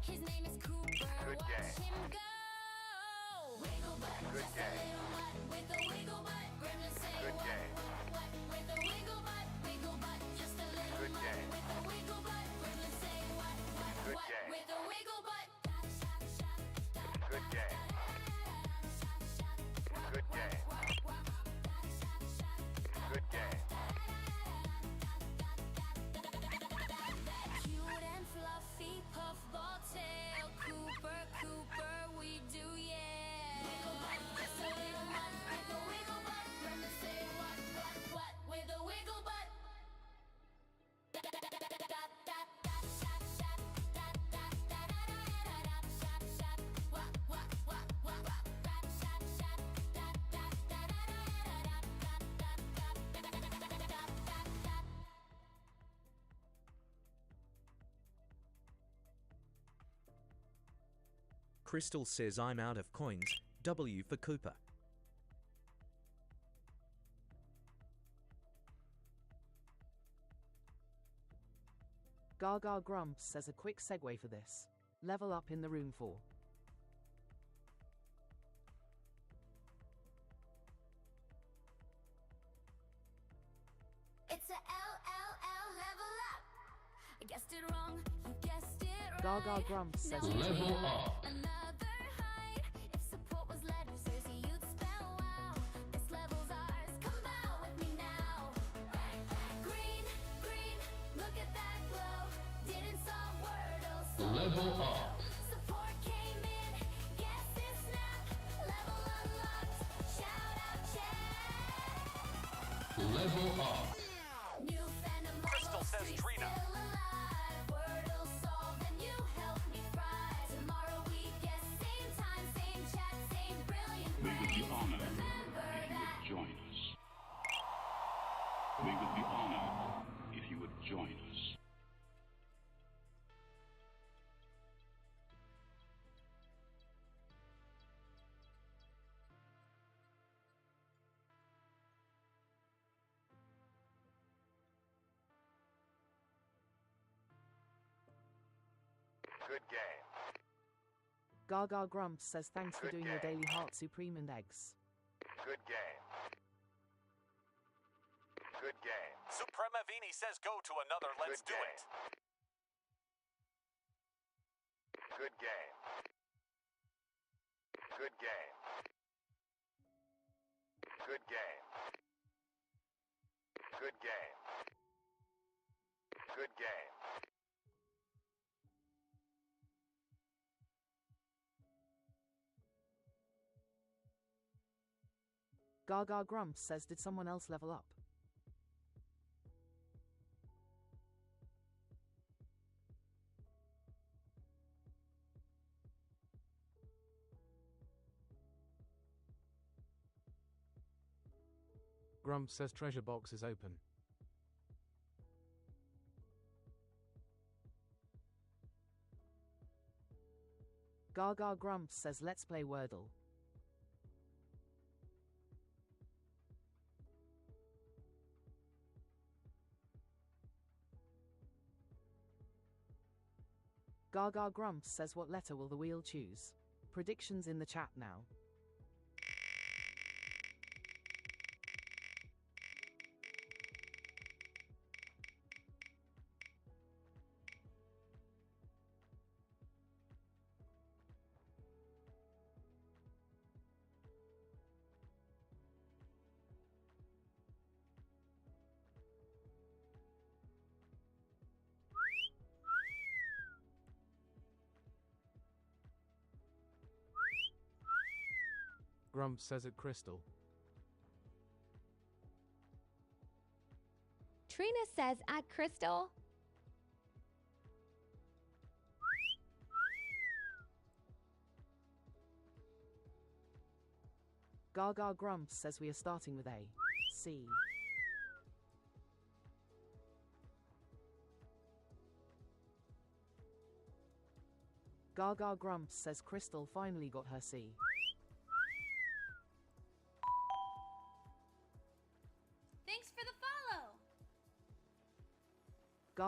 His name is Cooper. Good Watch game. him go. Wiggle butt, Good just game. a little mud with a wiggle butt. Gremlin say Good game. what? With a wiggle butt, just a little Good mud game. with a wiggle butt. Gremlin say what? Good game. With a wiggle butt. Good game. Good game. Good game. Cute and fluffy puffball tail. Cooper, we do, yeah. Wiggle butt, just a little mud with a wiggle butt. Gremlin say what? With a wiggle butt. Crystal says I'm out of coins. W for Cooper. Gaga Grumps says a quick segue for this. Level up in the room for. It's a LLL level up. I guessed it wrong, you guessed it right. Gaga Grumps says Level up. Another height. If support was letters, you'd spell wow. This level's ours. Come out with me now. Green, look at that glow. Didn't solve Wordle, so Level up. support came in. Guess it snapped. Level unlocked. Shout out chat. Level up. New fandom Crystal says Trina. still alive. Wordle solved and you helped me fry. Tomorrow we guess same time, same chat, same brilliant We would be brains. honored Remember if you that. would join us. Good game. Gaga Grumps says thanks for Good doing your game. daily Heart Supreme and eggs. Good game. Good game. Supremavini says go to another. Let's do it. Good game. Good game. Good game. Good game. Good game. Gaga Grumps says did someone else level up? Grumps says treasure box is open. Gaga Grumps says let's play Wordle. Gaga Grumps says what letter will the wheel choose? Predictions in the chat now. Grumps says it crystal. Trina says at Crystal. Gaga Grumps says we are starting with A. C. Gaga Grumps says Crystal finally got her C. Thanks for the follow.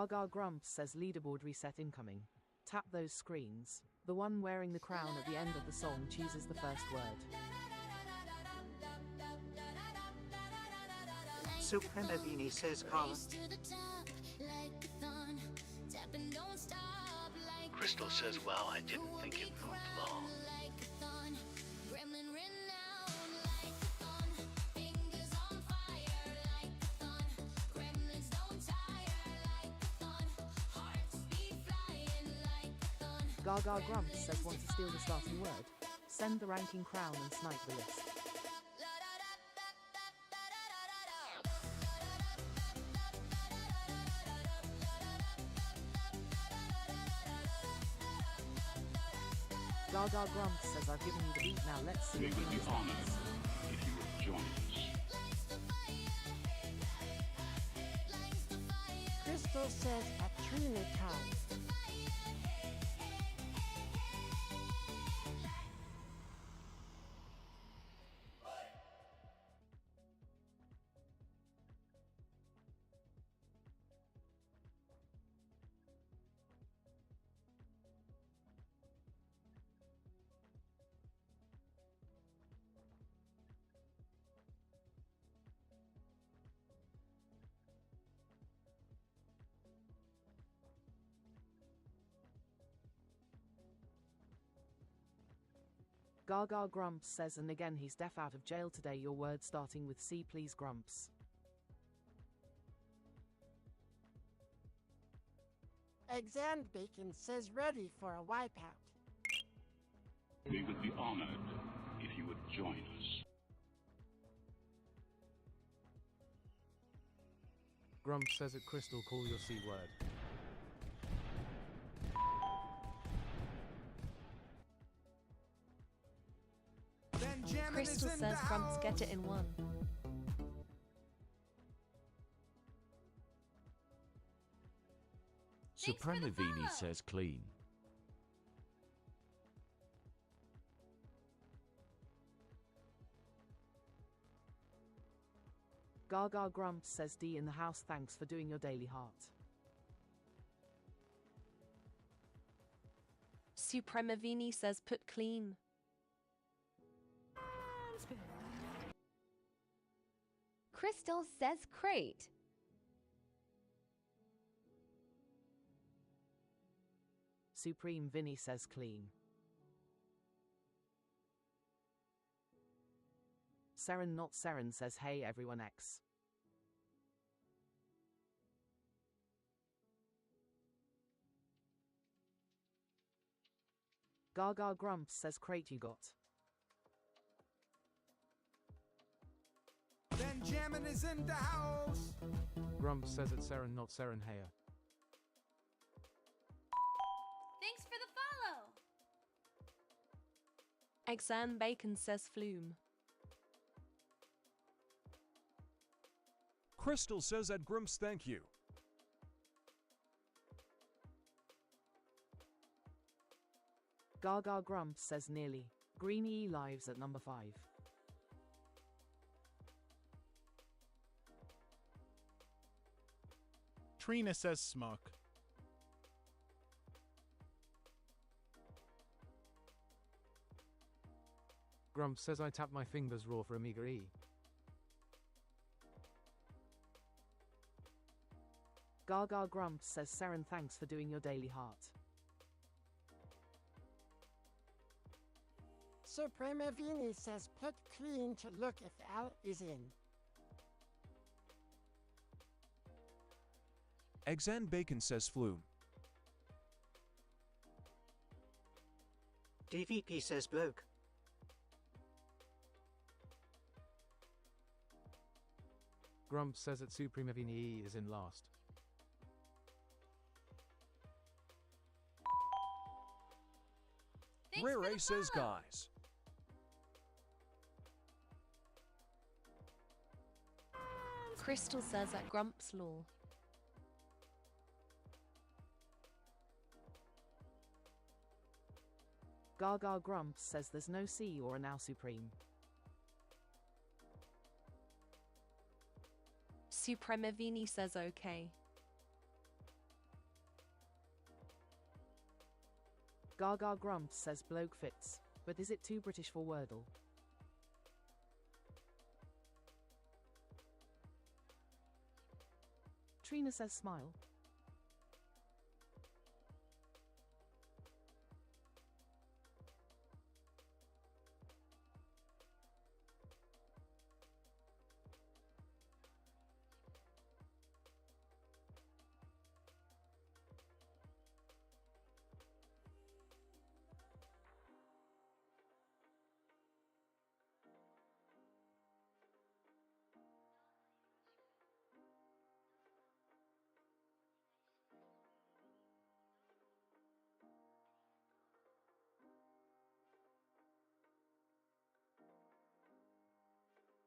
Gaga Grumps says leaderboard reset incoming. Tap those screens. The one wearing the crown at the end of the song chooses the first word. Supremavini says Carla. Crystal says, well, I didn't think it moved long. Gaga Grumps says want to steal the starting word. Send the ranking crown and snipe the list. Gaga Grumps says I've given you the beat, now let's see We if would be you honored if you would join us. Crystal says a Trinity. Gaga Grumps says, and again he's deaf out of jail today. Your word starting with C, please, Grumps. Exand Bacon says ready for a wipeout. We would be honored if you would join us. Grumps says at Crystal, call your C word. Crystal says Grumps get it in one. Supremavini says clean. Gaga Grumps says D in the house, thanks for doing your daily heart. Supremavini says put clean. Crystal says crate. Supreme Vinny says clean. Seren not Seren says hey everyone X. Gaga Grumps says crate you got. Benjamin is in the house. Grumps says it's Seren not Seren Heya. Thanks for the follow. Exan Bacon says flume. Crystal says at Grumps thank you. Gaga Grumps says nearly. Green E lives at number 5. Trina says smuck. Grumps says I tap my fingers raw for Amiga E. Gaga Grumps says Seren thanks for doing your daily heart. Supremavini says put clean to look if Al is in. Exan Bacon says flume. DVP says bloke. Grumps says that Supremavini E is in last. Rare says guys. Crystal says at Grumps Law. Gaga Grumps says there's no C or a now Supreme. Supremavini says okay. Gaga Grumps says bloke fits, but is it too British for Wordle? Trina says smile.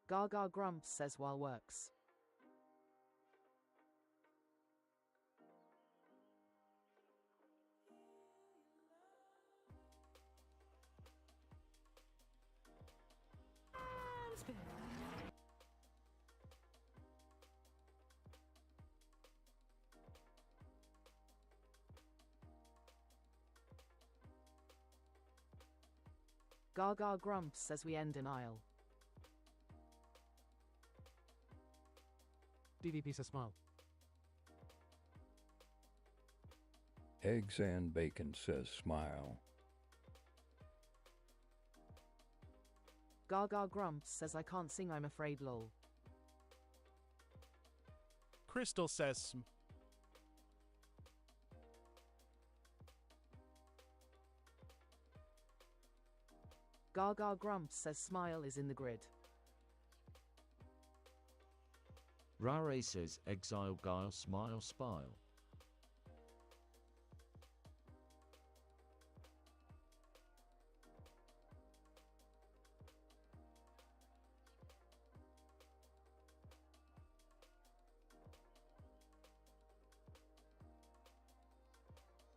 Gaga Grumps says while works. Gaga Grumps says we end in aisle. DVP says smile. Eggs and Bacon says smile. Gaga Grumps says I can't sing I'm afraid lol. Crystal says Gaga Grumps says smile is in the grid. Rare says exile guile smile spile.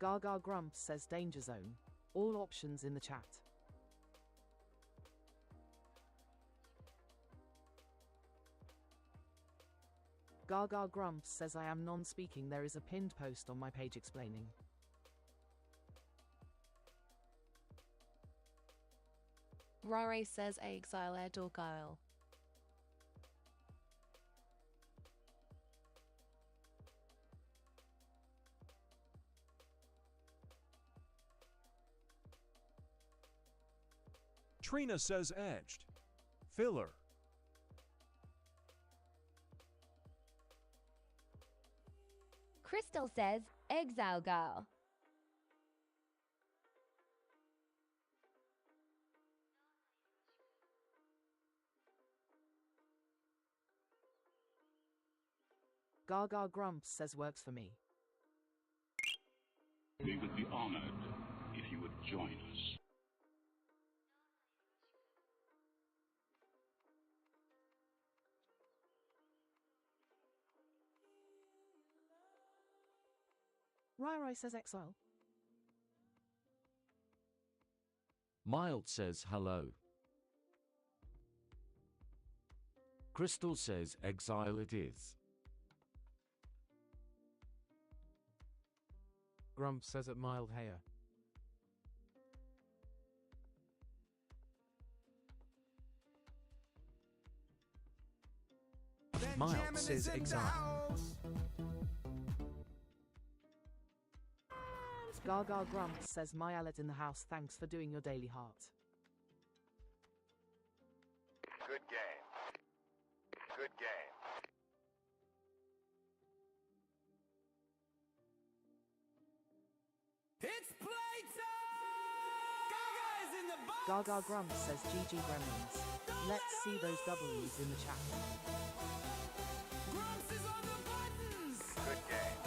Gaga Grumps says danger zone. All options in the chat. Gaga Grumps says I am non-speaking. There is a pinned post on my page explaining. Rare says exile Erdorgile. Trina says edged. Filler. Crystal says exile girl. Gaga Grumps says works for me. We would be honored if you would join us. Rai says exile. Mild says hello. Crystal says exile it is. Grump says at mild hair. Mild says exile. Gaga Grumps says Myalet in the house, thanks for doing your daily heart. Good game. Good game. It's playtime! Gaga is in the box! Gaga Grumps says GG Gremlins. Let's see those W's in the chat. Grumps is on the buttons! Good game.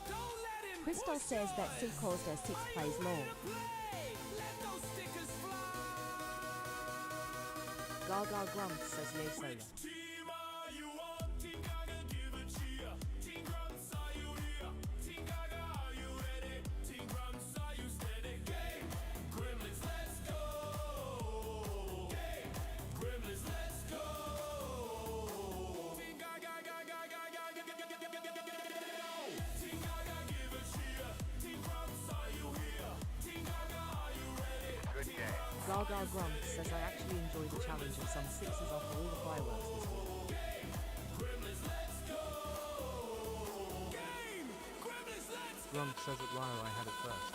Don't let him Crystal push says that us. C calls her six plays Are you long. ready to play? Let those stickers fly! Gaga Grumps says yay solar. Team are you on? Team Gaga, give a cheer. Team Grumps, are you here? Team Gaga, are you ready? Team Grumps, are you steady? Game, Gremlins, let's go! Game, Gremlins, let's go! Team Gaga, Team Gaga, give a cheer. Team Grumps, are you here? Team Gaga, are you ready? Good game. Gaga Grumps says I actually enjoy the challenge of some sixes after all the fireworks this week. Gremlins, let's go! Game! Gremlins, let's go! Grump says at Raya I had it first.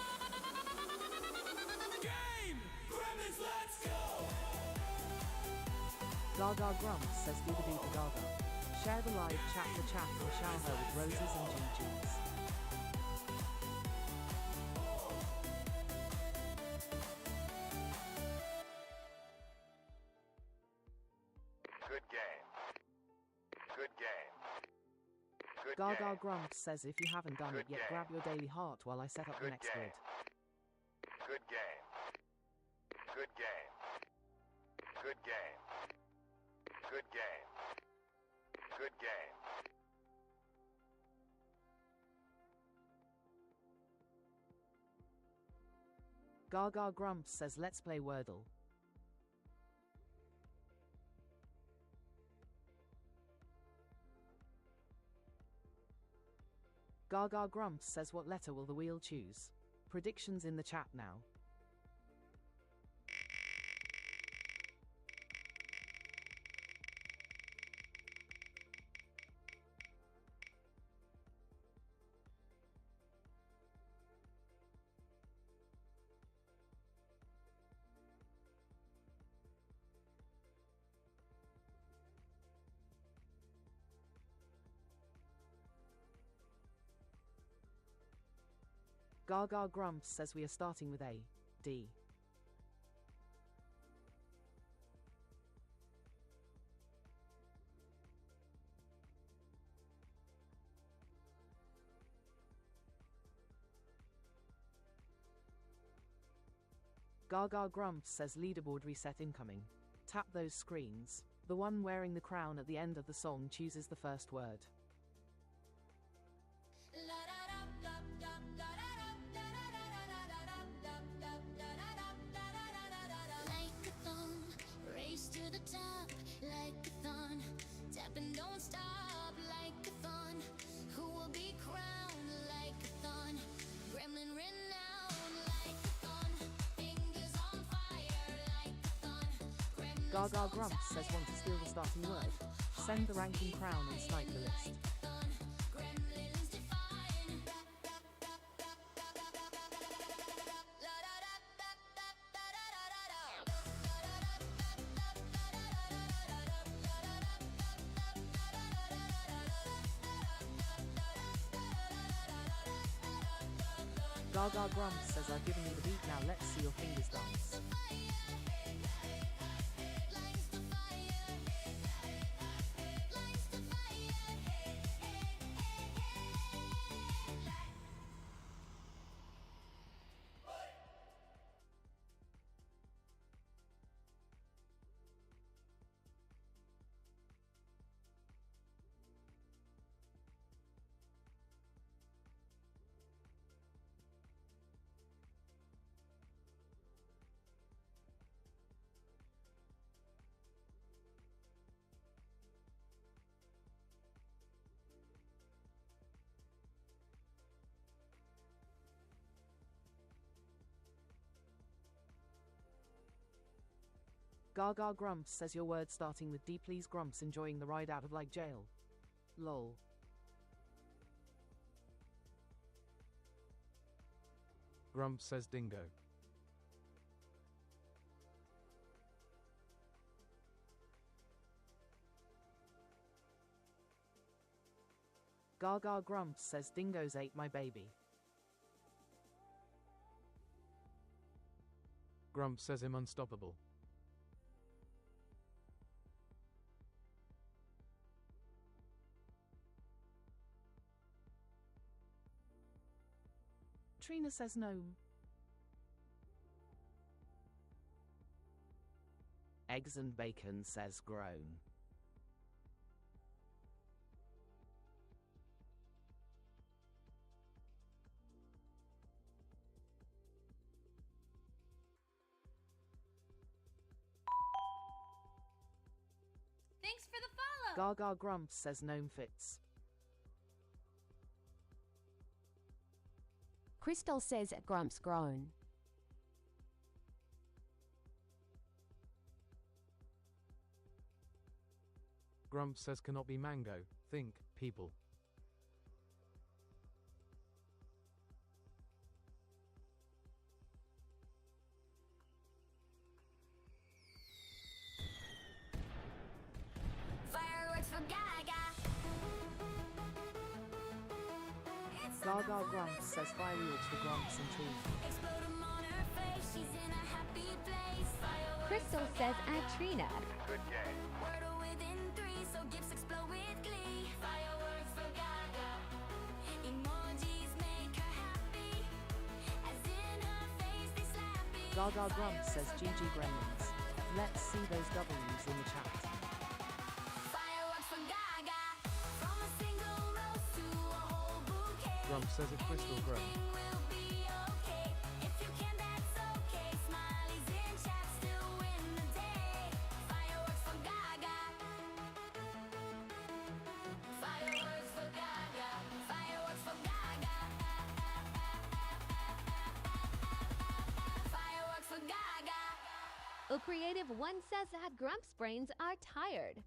Game! Gremlins, let's go! Gaga Grumps says do the do for Gaga. Share the live chat and shower her with roses and GGs. Good game. Good game. Good Gaga game. Grumps says if you haven't done it Good yet, game. grab your daily heart while I set up the Good next game. grid. Good game. Good game. Good game. Good game. Good game. Gaga Grumps says let's play Wordle. Gaga Grumps says what letter will the wheel choose? Predictions in the chat now. Gaga Grumps says we are starting with A, D. Gaga Grumps says leaderboard reset incoming. Tap those screens. The one wearing the crown at the end of the song chooses the first word. Like a thumb, race to the top, like a thon. Tap and don't stop, like a thon. Who will be crowned like a thon? Gremlin renowned like a thon. Fingers on fire like a thon. Gaga Grumps says want to steal the starting word. Send the ranking crown and snipe the list. Gaga Grumps says I've given you the beat, now let's see your fingers dance. Gaga Grumps says your word starting with D, please Grumps enjoying the ride out of like jail. Lol. Grumps says dingo. Gaga Grumps says dingoes ate my baby. Grumps says him unstoppable. Trina says gnome. Eggs and bacon says groan. Thanks for the follow. Gaga Grumps says gnome fits. Crystal says Grumps groan. Grumps says cannot be mango. Think, people. Fireworks for Gaga. Gaga Grumps says fireworks for Grumps and Trina. Explode 'em on her face. She's in a happy place. Fireworks Crystal for says Gaga. at Trina. Good game. Wordle within 3, so gifts explode with glee. Fireworks for Gaga. Emojis make her happy. As in her face they slappy. Gaga Grumps says GG Gremlins. Let's see those W's in the chat. Fireworks for Gaga. From a single rose to a whole bouquet. Grumps says a crystal grown. Everything will be okay. If you can, that's okay. Smileys in chat still win the day. Fireworks for Gaga. Fireworks for Gaga. Fireworks for Gaga. Fireworks for Gaga. A creative one says that Grumps brains are tired.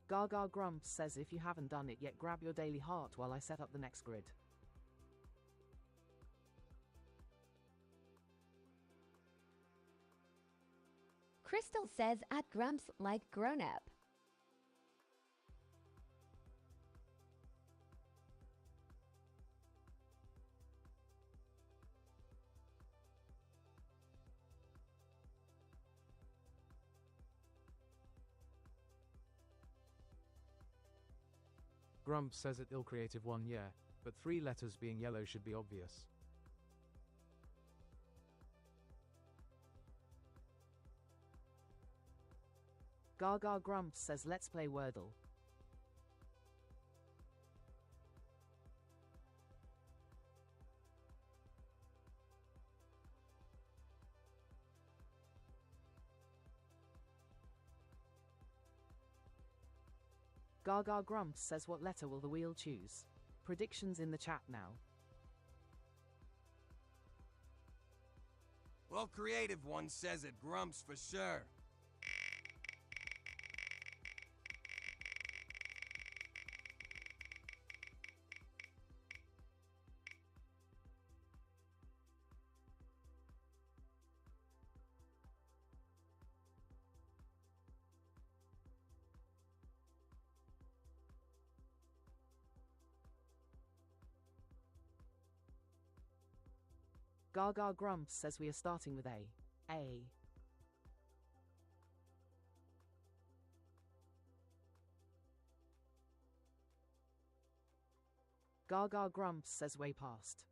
Gaga Grumps says if you haven't done it yet, grab your daily heart while I set up the next grid. Crystal says at Grumps like grown up. Grumps says it ill creative one, yeah, but 3 letters being yellow should be obvious. Gaga Grumps says let's play Wordle. Gaga Grumps says what letter will the wheel choose? Predictions in the chat now. Well, creative one says it Grumps for sure. Gaga Grumps says we are starting with A. A. Gaga Grumps says way past.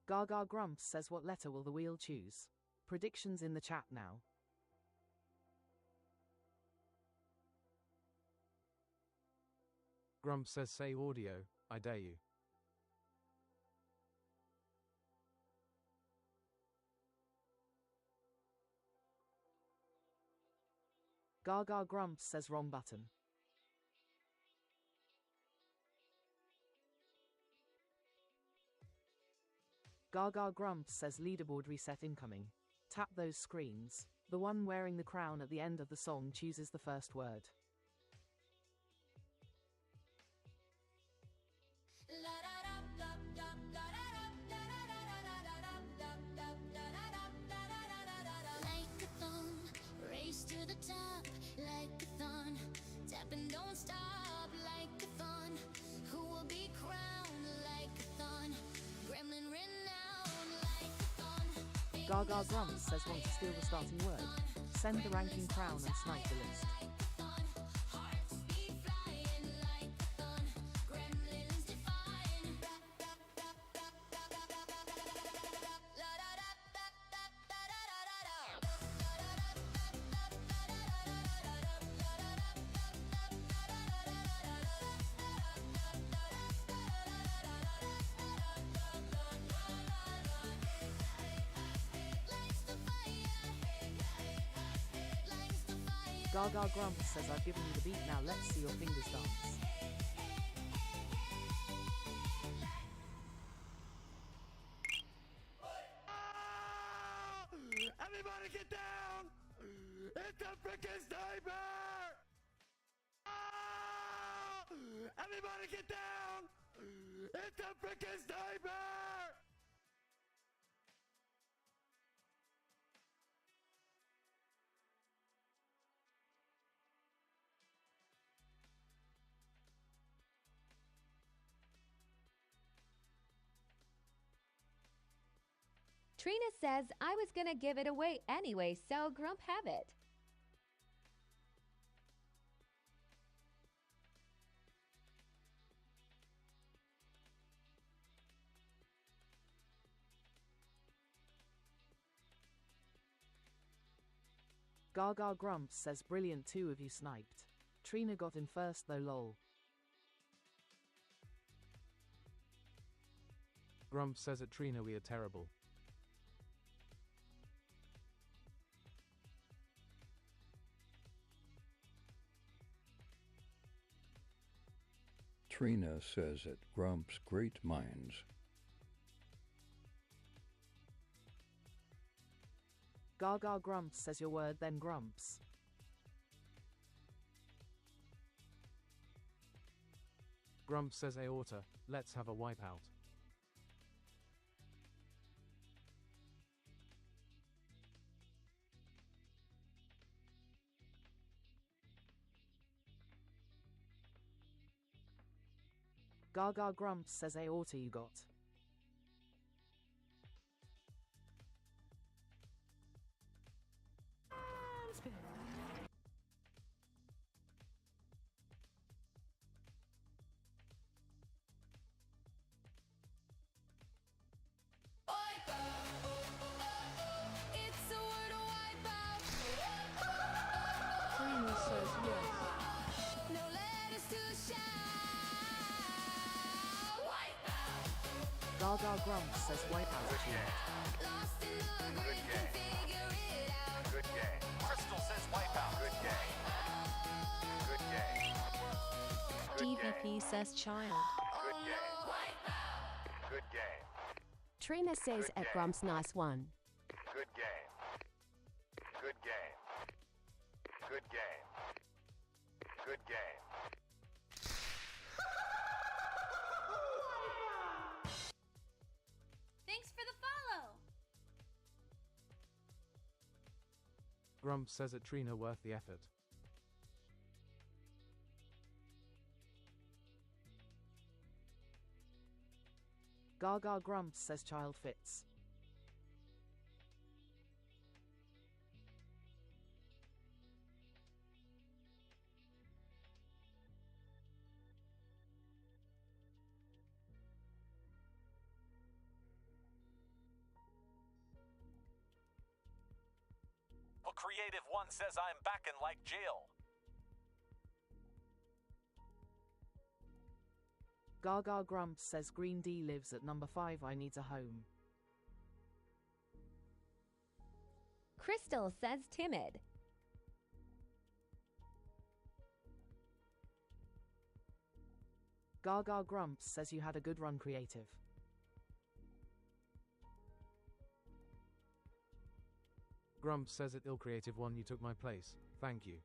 Gaga Grumps says what letter will the wheel choose? Predictions in the chat now. Grumps says say audio, I dare you. Gaga Grumps says wrong button. Gaga Grumps says leaderboard reset incoming. Tap those screens. The one wearing the crown at the end of the song chooses the first word. Like a thumb, race to the top, like a thon, tapping don't stop, like a thon, who will be crowned like a thon, gremlin renowned like a thon. Gaga Grumps says want to steal the starting word. Send the ranking crown and snipe the list. Gaga Grumps says I've given you the beat, now let's see your fingers dance. Everybody get down! It's a freaking sniper! Everybody get down! It's a freaking sniper! Trina says I was gonna give it away anyway, so Grump have it. Gaga Grumps says brilliant, two of you sniped. Trina got in first though lol. Grumps says at Trina we are terrible. Trina says at Grumps great minds. Gaga Grumps says your word then Grumps. Grumps says aorta, let's have a wipeout. Gaga Grumps says aorta you got. It's a Wordle wipeout. Trina says yes. No letters to shout. Wipeout. Gaga Grumps says Wipeout tuned. Good game. Good game. Crystal says Wipeout. Good game. Good game. Good game. DVP says child. Good game. Good game. Trina says at Grumps nice one. Good game. Good game. Good game. Good game. Thanks for the follow. Grumps says at Trina worth the effort. Gaga Grumps says child fits. Well, Creative One says I'm back in like Jill. Gaga Grumps says Green D lives at number 5. I needs a home. Crystal says timid. Gaga Grumps says you had a good run, Creative. Grumps says at Ill Creative One you took my place. Thank you.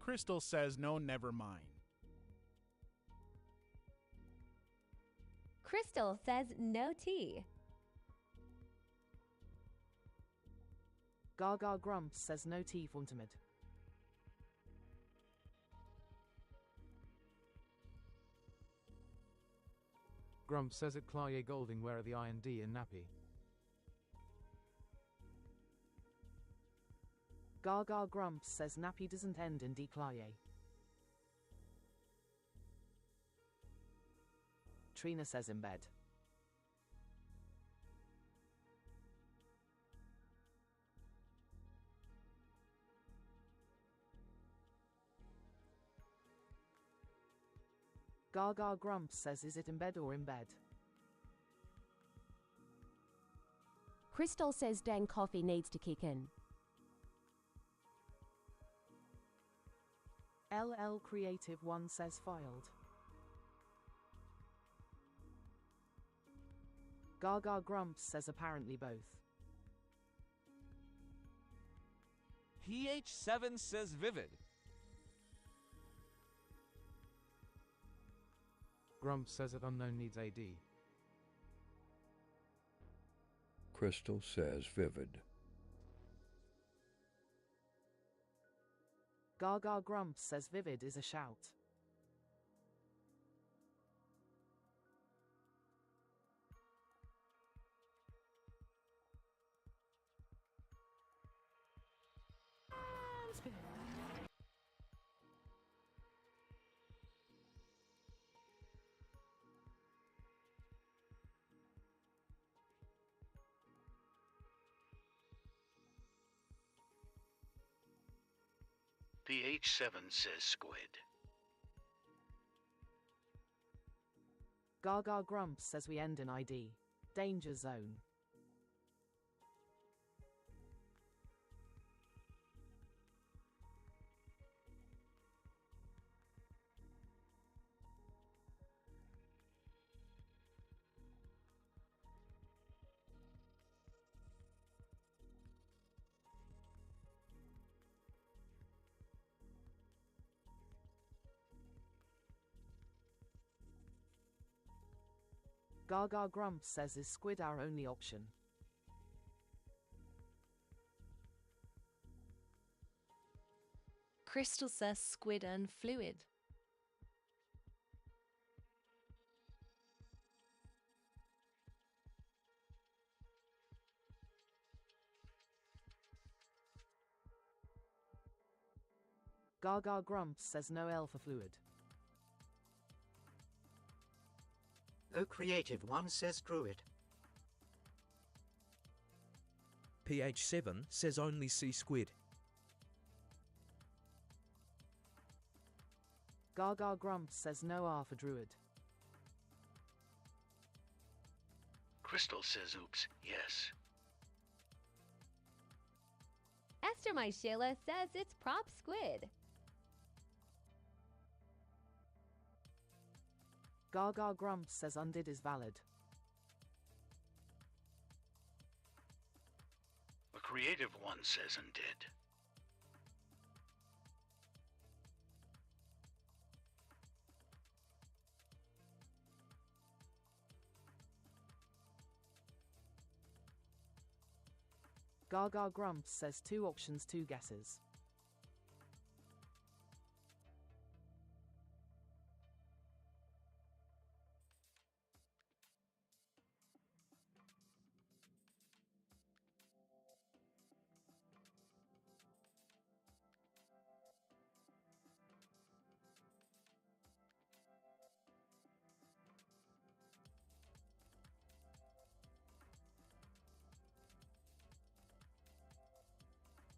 Crystal says no, never mind. Crystal says no tea. Gaga Grumps says no tea for timid. Grumps says at Claye Golding where are the I and D in Nappy. Gaga Grumps says nappy doesn't end in declaye. Trina says in bed. Gaga Grumps says is it in bed or in bed? Crystal says dang coffee needs to kick in. LL Creative One says filed. Gaga Grumps says apparently both. PH7 says vivid. Grumps says at Unknown needs AD. Crystal says vivid. Gaga Grumps says vivid is a shout. PH7 says squid. Gaga Grumps says we end in ID. Danger zone. Gaga Grumps says is squid our only option? Crystal says squid and fluid. Gaga Grumps says no L for fluid. O Creative One says druid. PH7 says only see squid. Gaga Grumps says no R for druid. Crystal says oops, yes. Esther My Sheila says it's prop squid. Gaga Grumps says undid is valid. A creative one says undid. Gaga Grumps says 2 options 2 guesses.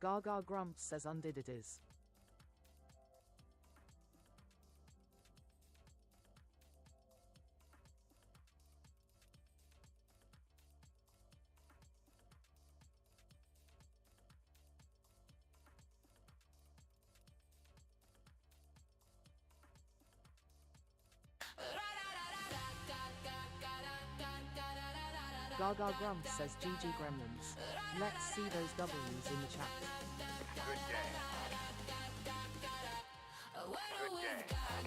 Gaga Grumps says undid it is. Gaga Grumps says GG Gremlins. Let's see those W's in the chat. Good game. Good game.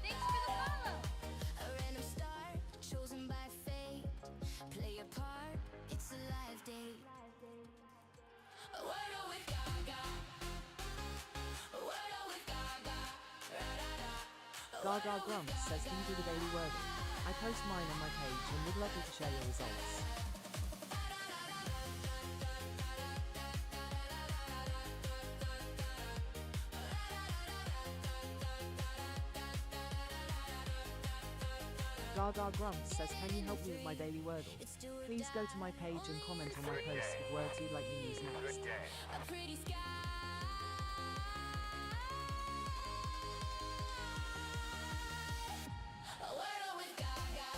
Thanks for the follow. A random star chosen by fate. Play a part. It's a live date. Wordle with Gaga. Wordle with Gaga. Gaga Grumps says can you do the daily Wordle? I post mine on my page and would love you to share your results. Gaga Grumps says can you help me with my daily Wordle? Please go to my page and comment on my posts with words you'd like me to use next. Good game. A pretty sky. Wordle with Gaga.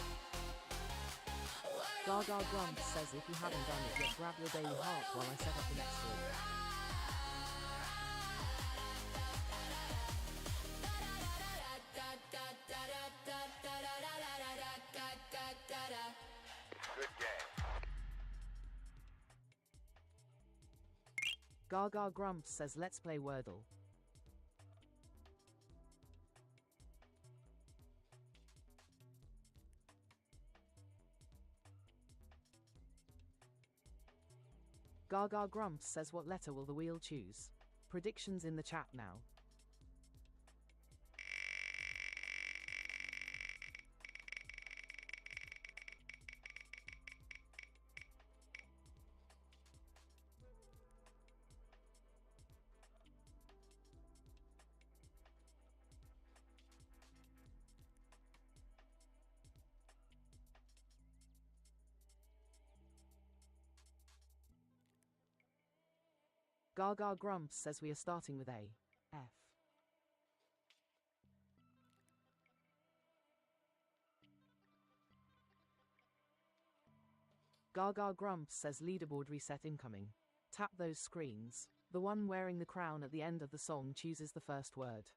Gaga Grumps says if you haven't done it yet, grab your daily heart while I set up the next one. Good game. Gaga Grumps says let's play Wordle. Gaga Grumps says what letter will the wheel choose? Predictions in the chat now. Gaga Grumps says we are starting with A. F. Gaga Grumps says leaderboard reset incoming. Tap those screens. The one wearing the crown at the end of the song chooses the first word.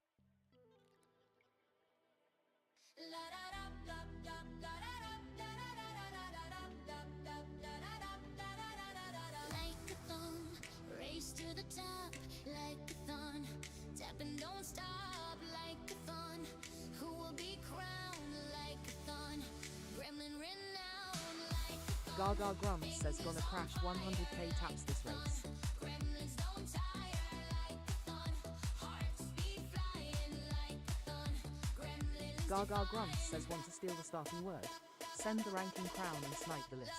Like a thumb, race to the top, like a thon. Tap and don't stop, like a thon. Who will be crowned like a thon? Gremlin renowned like a thon. Gaga Grumps says gonna crash 100k taps this race. Gremlins don't tire like a thon. Hearts beat flying like a thon. Gremlins Gaga Grumps says want to steal the starting word. Send the ranking crown and snipe the list.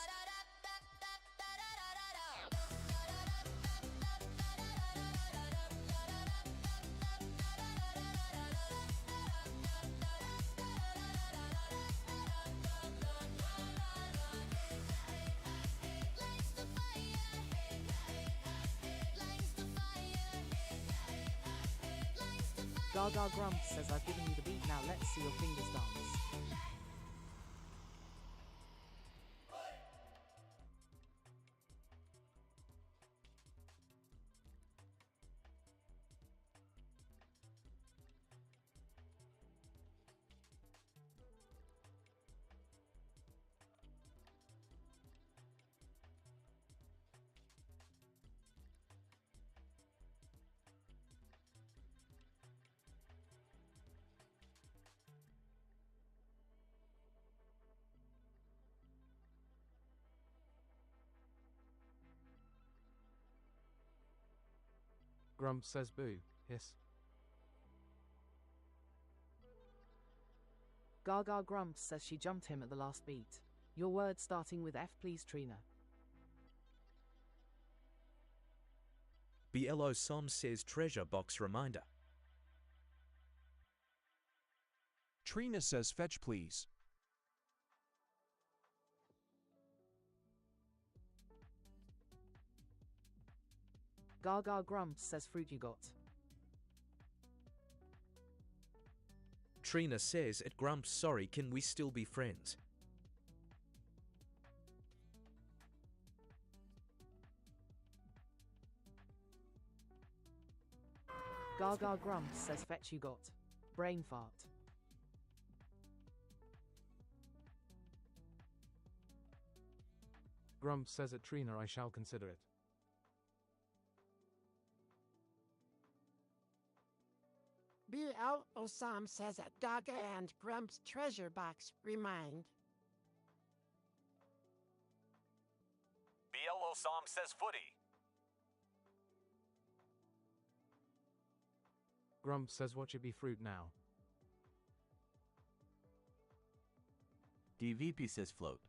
Gaga Grumps says I've given you the beat, now let's see your fingers dance. Grumps says boo, hiss. Gaga Grumps says she jumped him at the last beat. Your word starting with F please, Trina. BLO Som says treasure box reminder. Trina says fetch please. Gaga Grumps says fruit you got. Trina says at Grumps sorry, can we still be friends? Gaga Grumps says fetch you got. Brain fart. Grumps says at Trina I shall consider it. BL Osam says that Gaga and Grumps treasure box remind. BL Osam says footy. Grumps says what should be fruit now. DVP says float.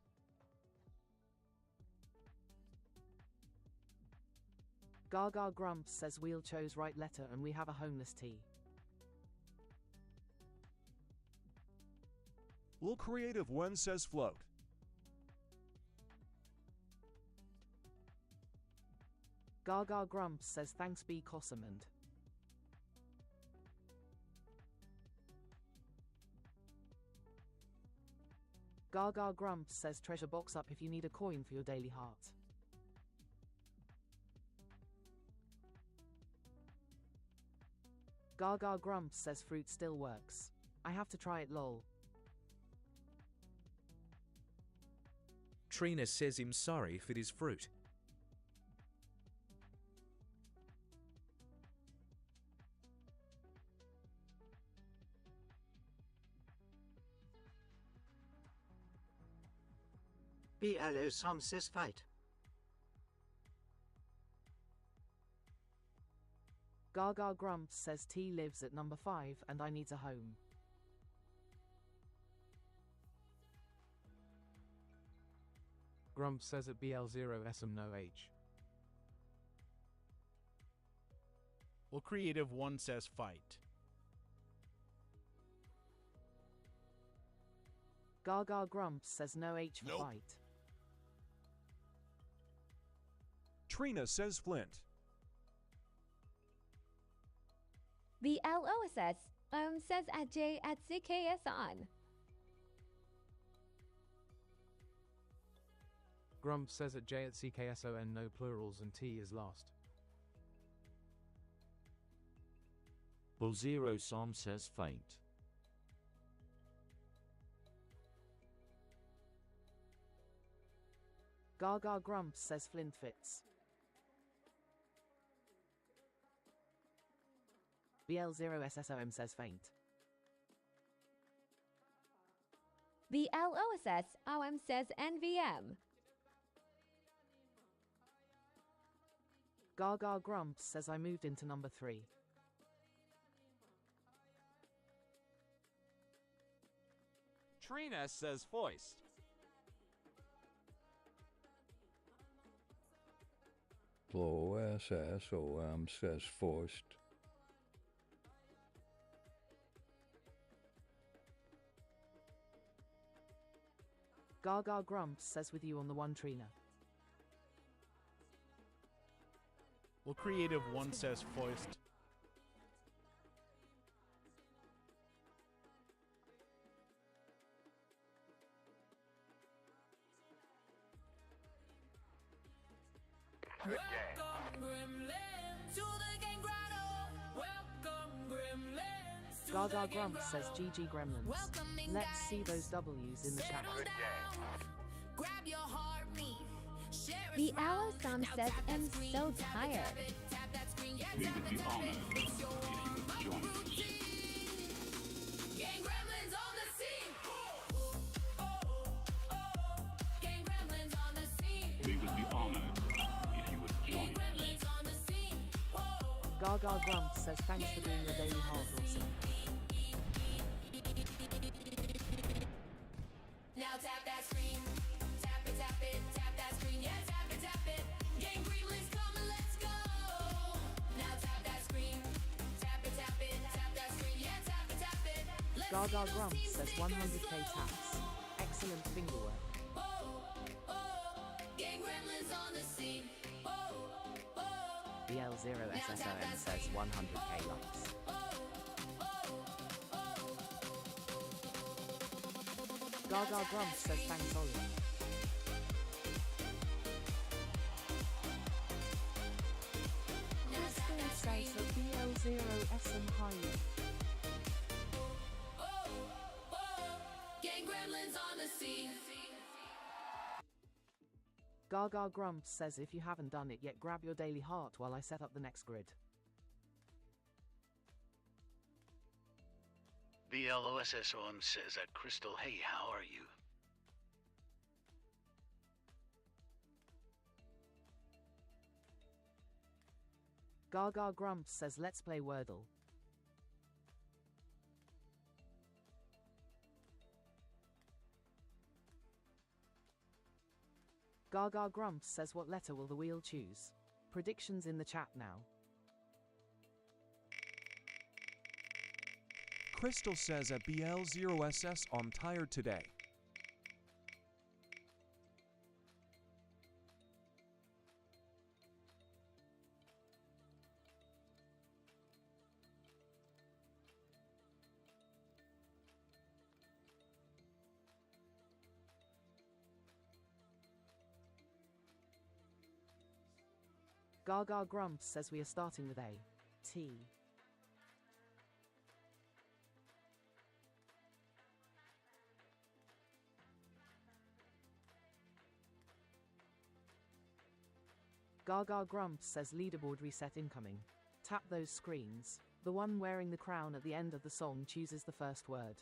Gaga Grumps says wheel chose right letter and we have a homeless tea. Lil Creative One says float. Gaga Grumps says thanks be Cossamond. Gaga Grumps says treasure box up if you need a coin for your daily heart. Gaga Grumps says fruit still works. I have to try it lol. Trina says him sorry if it is fruit. BLO Som says fight. Gaga Grumps says T lives at number 5 and I needs a home. Grumps says at BL0SM no H. Well, Creative One says fight. Gaga Grumps says no H for fight. Trina says flint. The LOSS says at J at CKS on. Grumps says at J at CKSON no plurals and T is lost. Bull Zero Som says faint. Gaga Grumps says flint fits. BL0SSOM says faint. The LOSS says NVM. Gaga Grumps says I moved into number 3. Trina says foist. OSSOM says forced. Gaga Grumps says with you on the one, Trina. Well, Creative One says foist. Good game. Gaga Grumps says GG Gremlins. Let's see those W's in the chat. Good game. Grab your heartbeat. The Owl Sam says I'm so tired. We would be honored if you would join us. Gang gremlins on the scene. Gang gremlins on the scene. We would be honored if you would join us. Gremlins on the scene. Gaga Grumps says thanks for doing your daily heart awesome. Now tap that screen. Tap it, tap that screen. Yeah, tap it. Gang gremlins come and let's go. Now tap that screen. Tap it, tap that screen. Yeah, tap it. Let's Gaga see those Grumps teams says say 100k let's go. taps. Excellent finger work. Gang gremlins on the scene. BL0SSOM says 100k likes. Gaga Grumps says thanks Ollie. Crystal says a BL0SM high. Gang gremlins on the scene. Gaga Grumps says if you haven't done it yet, grab your daily heart while I set up the next grid. BLOSSOM says at Crystal, hey, how are you? Gaga Grumps says let's play Wordle. Gaga Grumps says what letter will the wheel choose? Predictions in the chat now. Crystal says at BL0SS I'm tired today. Gaga Grumps says we are starting with A. T. Gaga Grumps says leaderboard reset incoming. Tap those screens. The one wearing the crown at the end of the song chooses the first word.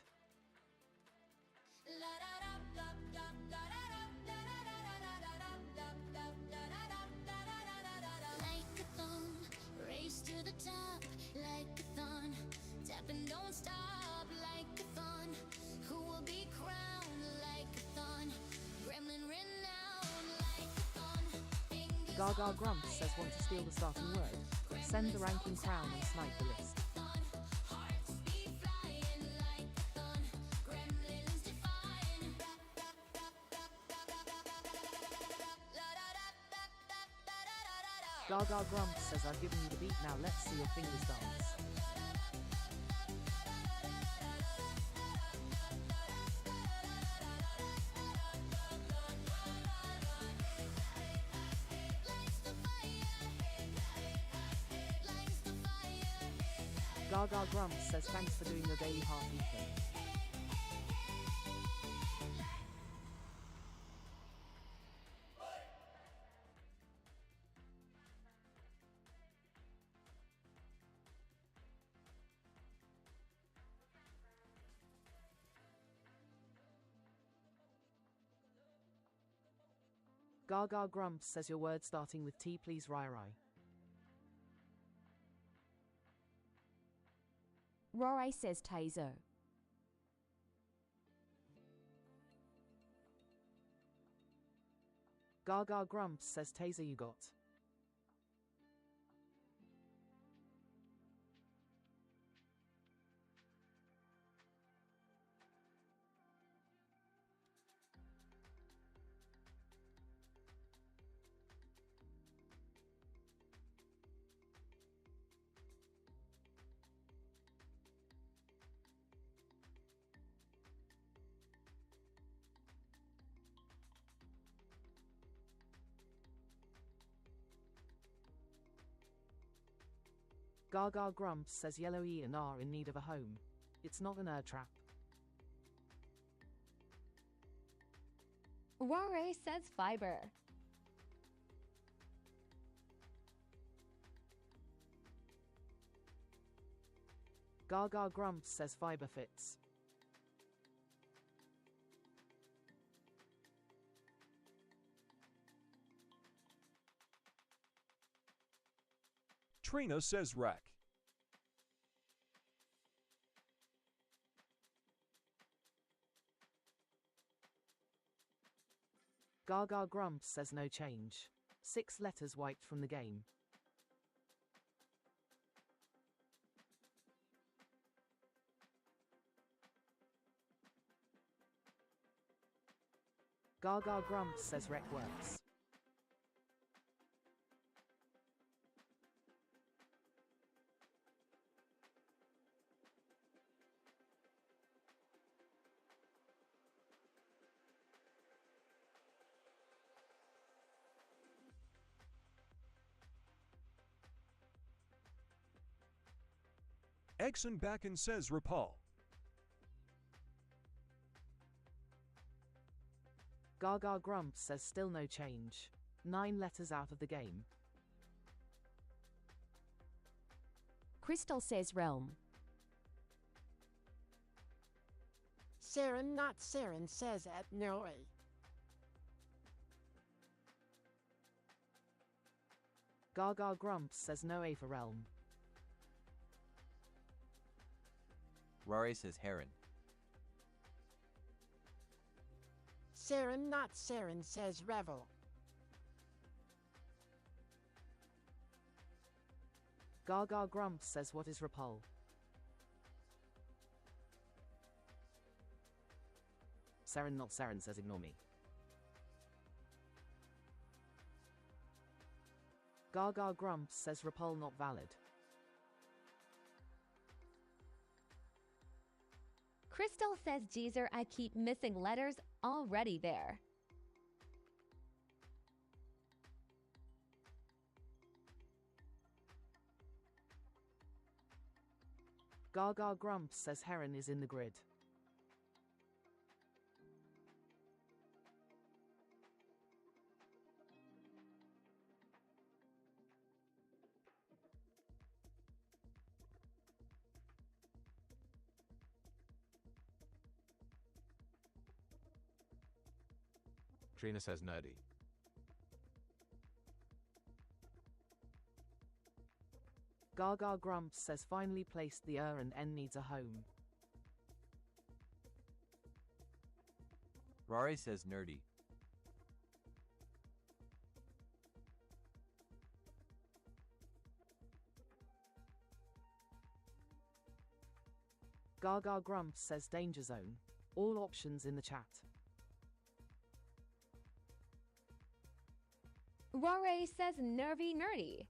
Like a thong, race to the top, like a thon. Tap and don't stop, like a thon. Who will be crowned like a thon? Gremlin renowned like a thon. Gaga Grumps says want to steal the starting word. Send the ranking crown and snipe the list. Gaga Grumps says I've given you the beat, now let's see your fingers dance. Gaga Grumps says thanks for doing your daily heart Ethan. Gaga Grumps says your word starting with T please Rai. Rory says taser. Gaga Grumps says taser you got. Gaga Grumps says yellow E and R in need of a home. It's not an trap. Rare says fiber. Gaga Grumps says fiber fits. Trina says wreck. Gaga Grumps says no change. 6 letters wiped from the game. Gaga Grumps says wreck works. Exon Backen says repul. Gaga Grumps says still no change. 9 letters out of the game. Crystal says realm. Saren not Saren says at Noe. Gaga Grumps says no A for realm. Rare says heron. Saren not Saren says revel. Gaga Grumps says what is repul. Saren not Saren says ignore me. Gaga Grumps says repul not valid. Crystal says Jeezer, I keep missing letters already there. Gaga Grumps says heron is in the grid. Trina says nerdy. Gaga Grumps says finally placed the and N needs a home. Rare says nerdy. Gaga Grumps says danger zone. All options in the chat. Rare says nervy nerdy.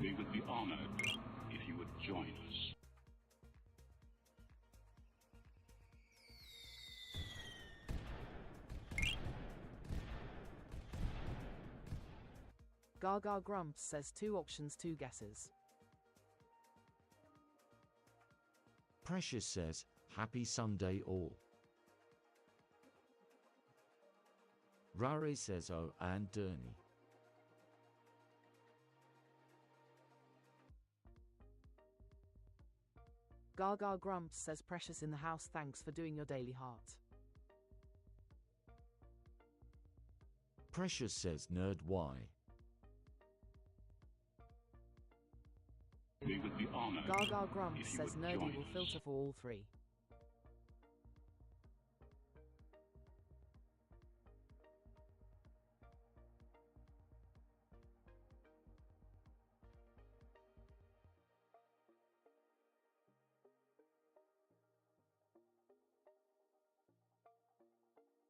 We would be honored if you would join us. Gaga Grumps says 2 options, 2 guesses. Precious says, happy Sunday all. Rare says oh and Derny. Gaga Grumps says precious in the house, thanks for doing your daily heart. Precious says nerd why. We would be honored. Gaga Grumps if you says would nerdy join will us. filter for all 3.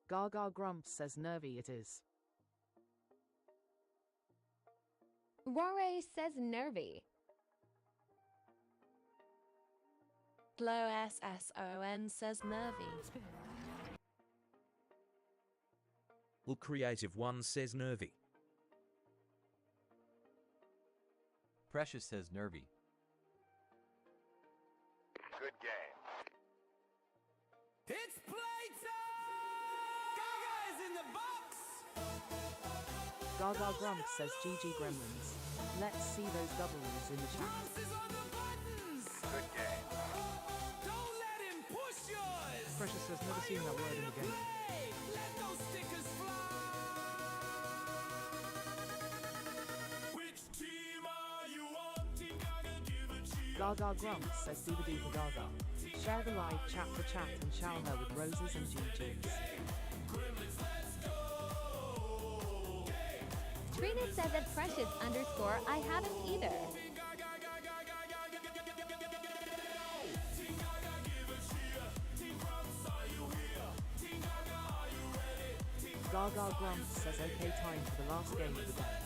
Gaga Grumps says nervy it is. Rory says nervy. Glow SSON says nervy. Well, Creative One says nervy. Precious says nervy. Good game. It's playtime! Gaga is in the box! Gaga Grumps says GG Gremlins. Let's see those doubles in the chat. Grumps is on the buttons! Good game. Don't let him push yours! Precious says never seen that word in the game. Play! Let those stickers fly! Which team are you on? Team Gaga, give a cheer. Gaga Grumps says Diva Diva Gaga. Share the live chat for chat and shower her with roses and GGs. Gremlins, let's go! Trina says at Precious underscore I haven't either. Team Gaga, give a cheer. Team Grumps, are you here? Team Gaga, are you ready? Team Gaga Grumps says okay time for the last game of the day.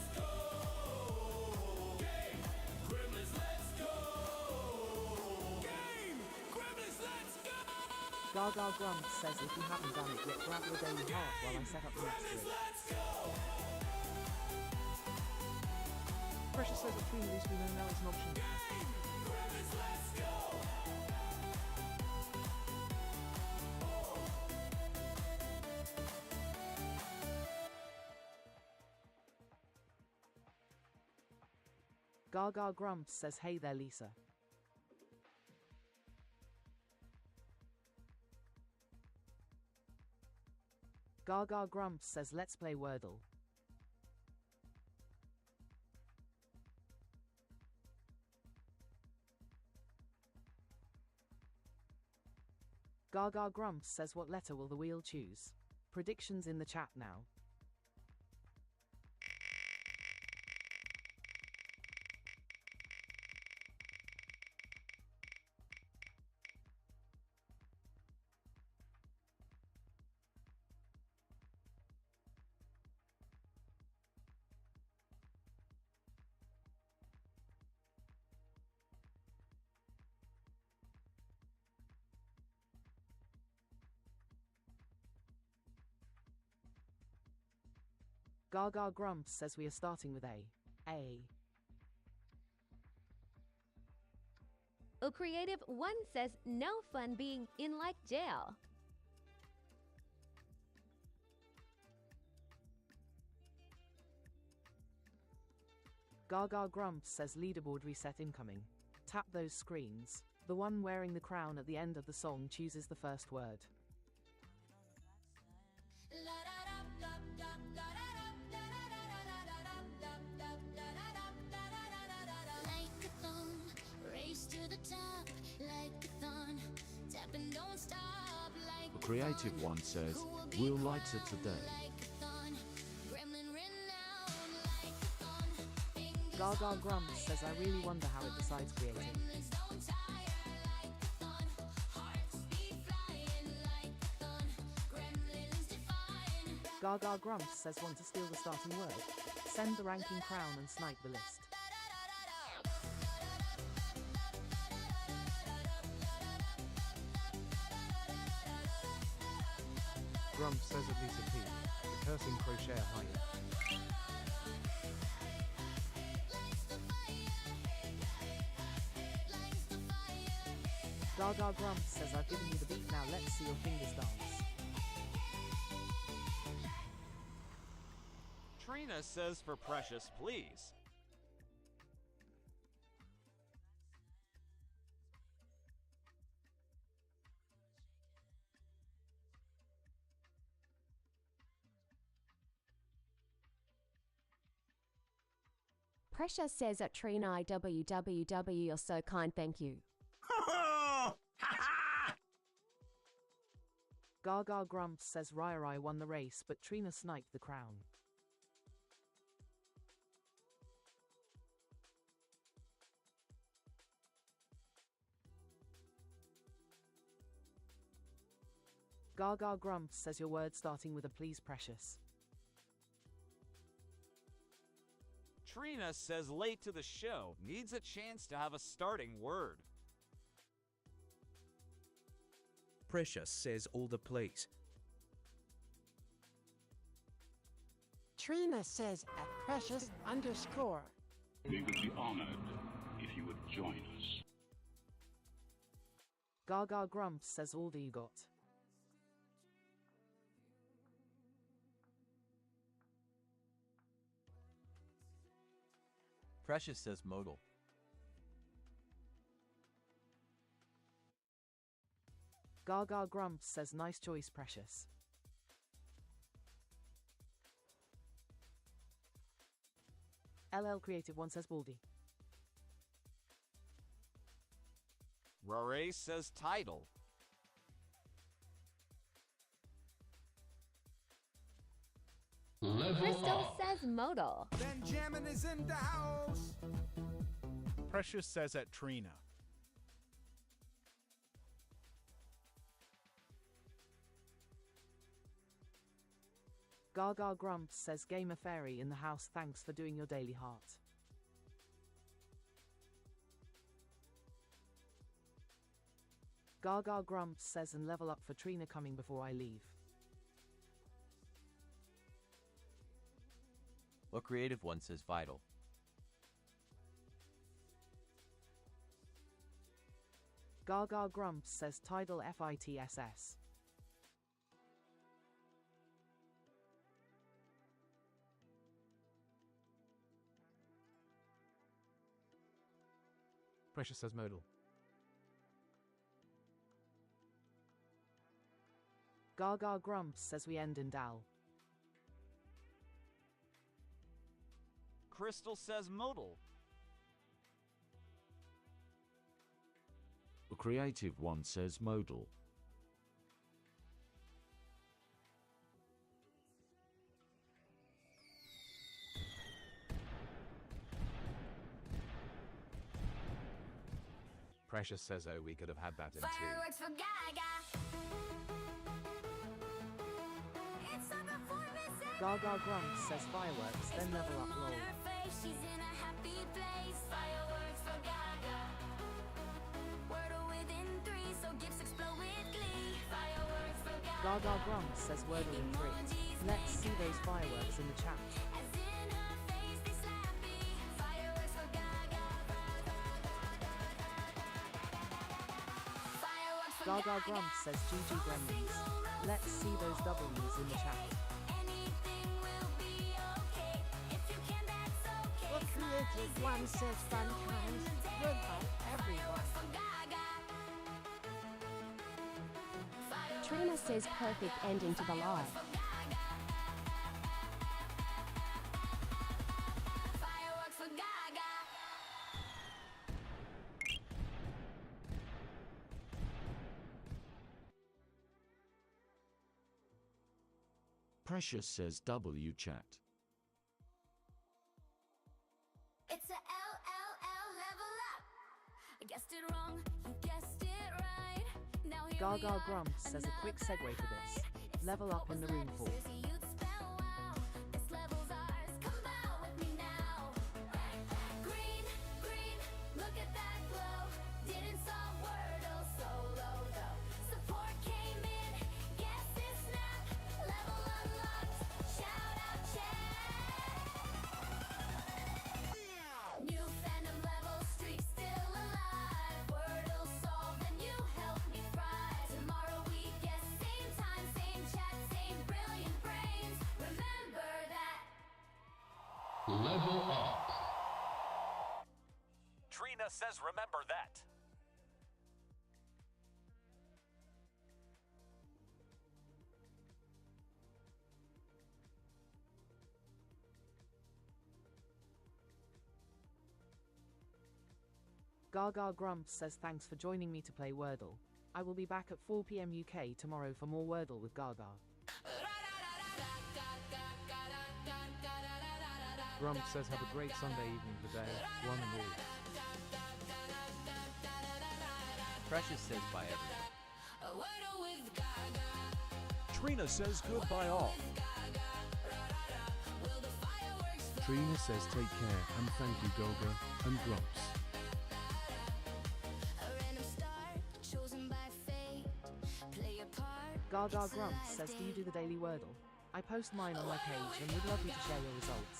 Gremlins, let's go! Game! Gremlins, let's go! Gaga Grumps says if you haven't done it yet, grab your daily heart while I set up the next grid. Let's go! Precious says that Trina needs to be known now as an option. Gremlins, let's go! Gaga Grumps says hey there Lisa. Gaga Grumps says let's play Wordle. Gaga Grumps says what letter will the wheel choose? Predictions in the chat now. Gaga Grumps says we are starting with A. A. Oh, Creative One says no fun being in like jail. Gaga Grumps says leaderboard reset incoming. Tap those screens. The one wearing the crown at the end of the song chooses the first word. Like a thong, race to the top, like a thon, tap and don't stop, like The Creative One says, we'll light it today. gremlin renowned, like a thon, Gaga Grumps says I really wonder how it decides creative. gremlins don't tire, like a thon, hearts be flying, like a thon, gremlins define. Gaga Grumps says want to steal the starting word. Send the ranking crown and snipe the list. Grumps says at Lisa P. The cursing crochet hyena. Gaga Grumps says I've given you the beat now let's see your fingers dance. Trina says for Precious, please. Precious says at Trina IWWW, you're so kind, thank you. Gaga Grumps says Rai won the race but Trina sniped the crown. Gaga Grumps says your word starting with a please Precious. Trina says late to the show, needs a chance to have a starting word. Precious says all the please. Trina says at Precious_. We would be honored if you would join us. Gaga Grumps says all that you got. Precious says modal. Gaga Grumps says nice choice, Precious. LL Creative One says Baldy. Rory says title. Crystal says modal. Benjamin is in the house. Precious says at Trina. Gaga Grumps says Gamer Fairy in the house, thanks for doing your daily heart. Gaga Grumps says and level up for Trina coming before I leave. Well, Creative One says vital. Gaga Grumps says tidal FITSS. Precious says modal. Gaga Grumps says we end in Dal. Crystal says modal. The Creative One says modal. Precious says, oh, we could have had that in Fireworks for Gaga. It's a performance. Gaga Grumps says fireworks, then level up lol. She's in a happy place. Fireworks for Gaga. Wordle within 3, so gifts explode with glee. Fireworks for Gaga. Gaga Grumps says Wordle in 3. Let's see those fireworks in the chat. As in her face they slappy. Fireworks for Gaga. Fireworks for Gaga Grumps says GG Gremlins. Let's see those W's in the chat. Anything will be okay. If you can, that's okay. Well, Creative One says fun times. Goodbye, everyone. Trina says perfect ending to the live. Fireworks for Gaga. Precious says W chat. It's a LLL level up. I guessed it wrong, you guessed it right. Now here we Gaga are, Grumps says a quick segue for this. Level up in the room for. you'd spell wow. This level's ours, come bow with me now. Green, green, look at that glow. Didn't solve Wordle solo though. Support came in, guess this snap. Level unlocked, shout out chat. New fandom level, streak still alive. Wordle solved and you helped me fry. Tomorrow we guess, same time, same chat, same brilliant brains. Remember that. Level up. Trina says remember that. Gaga Grumps says thanks for joining me to play Wordle. I will be back at 4 PM UK tomorrow for more Wordle with Gaga. Grumps says have a great Sunday evening today, one and all. Precious says bye everyone. A Wordle with Gaga. Trina says goodbye all. Will the fireworks Trina says take care and thank you Gaga and Grumps. Gaga Grumps says, do you do the daily Wordle? I post mine on my page and would love you to share your results.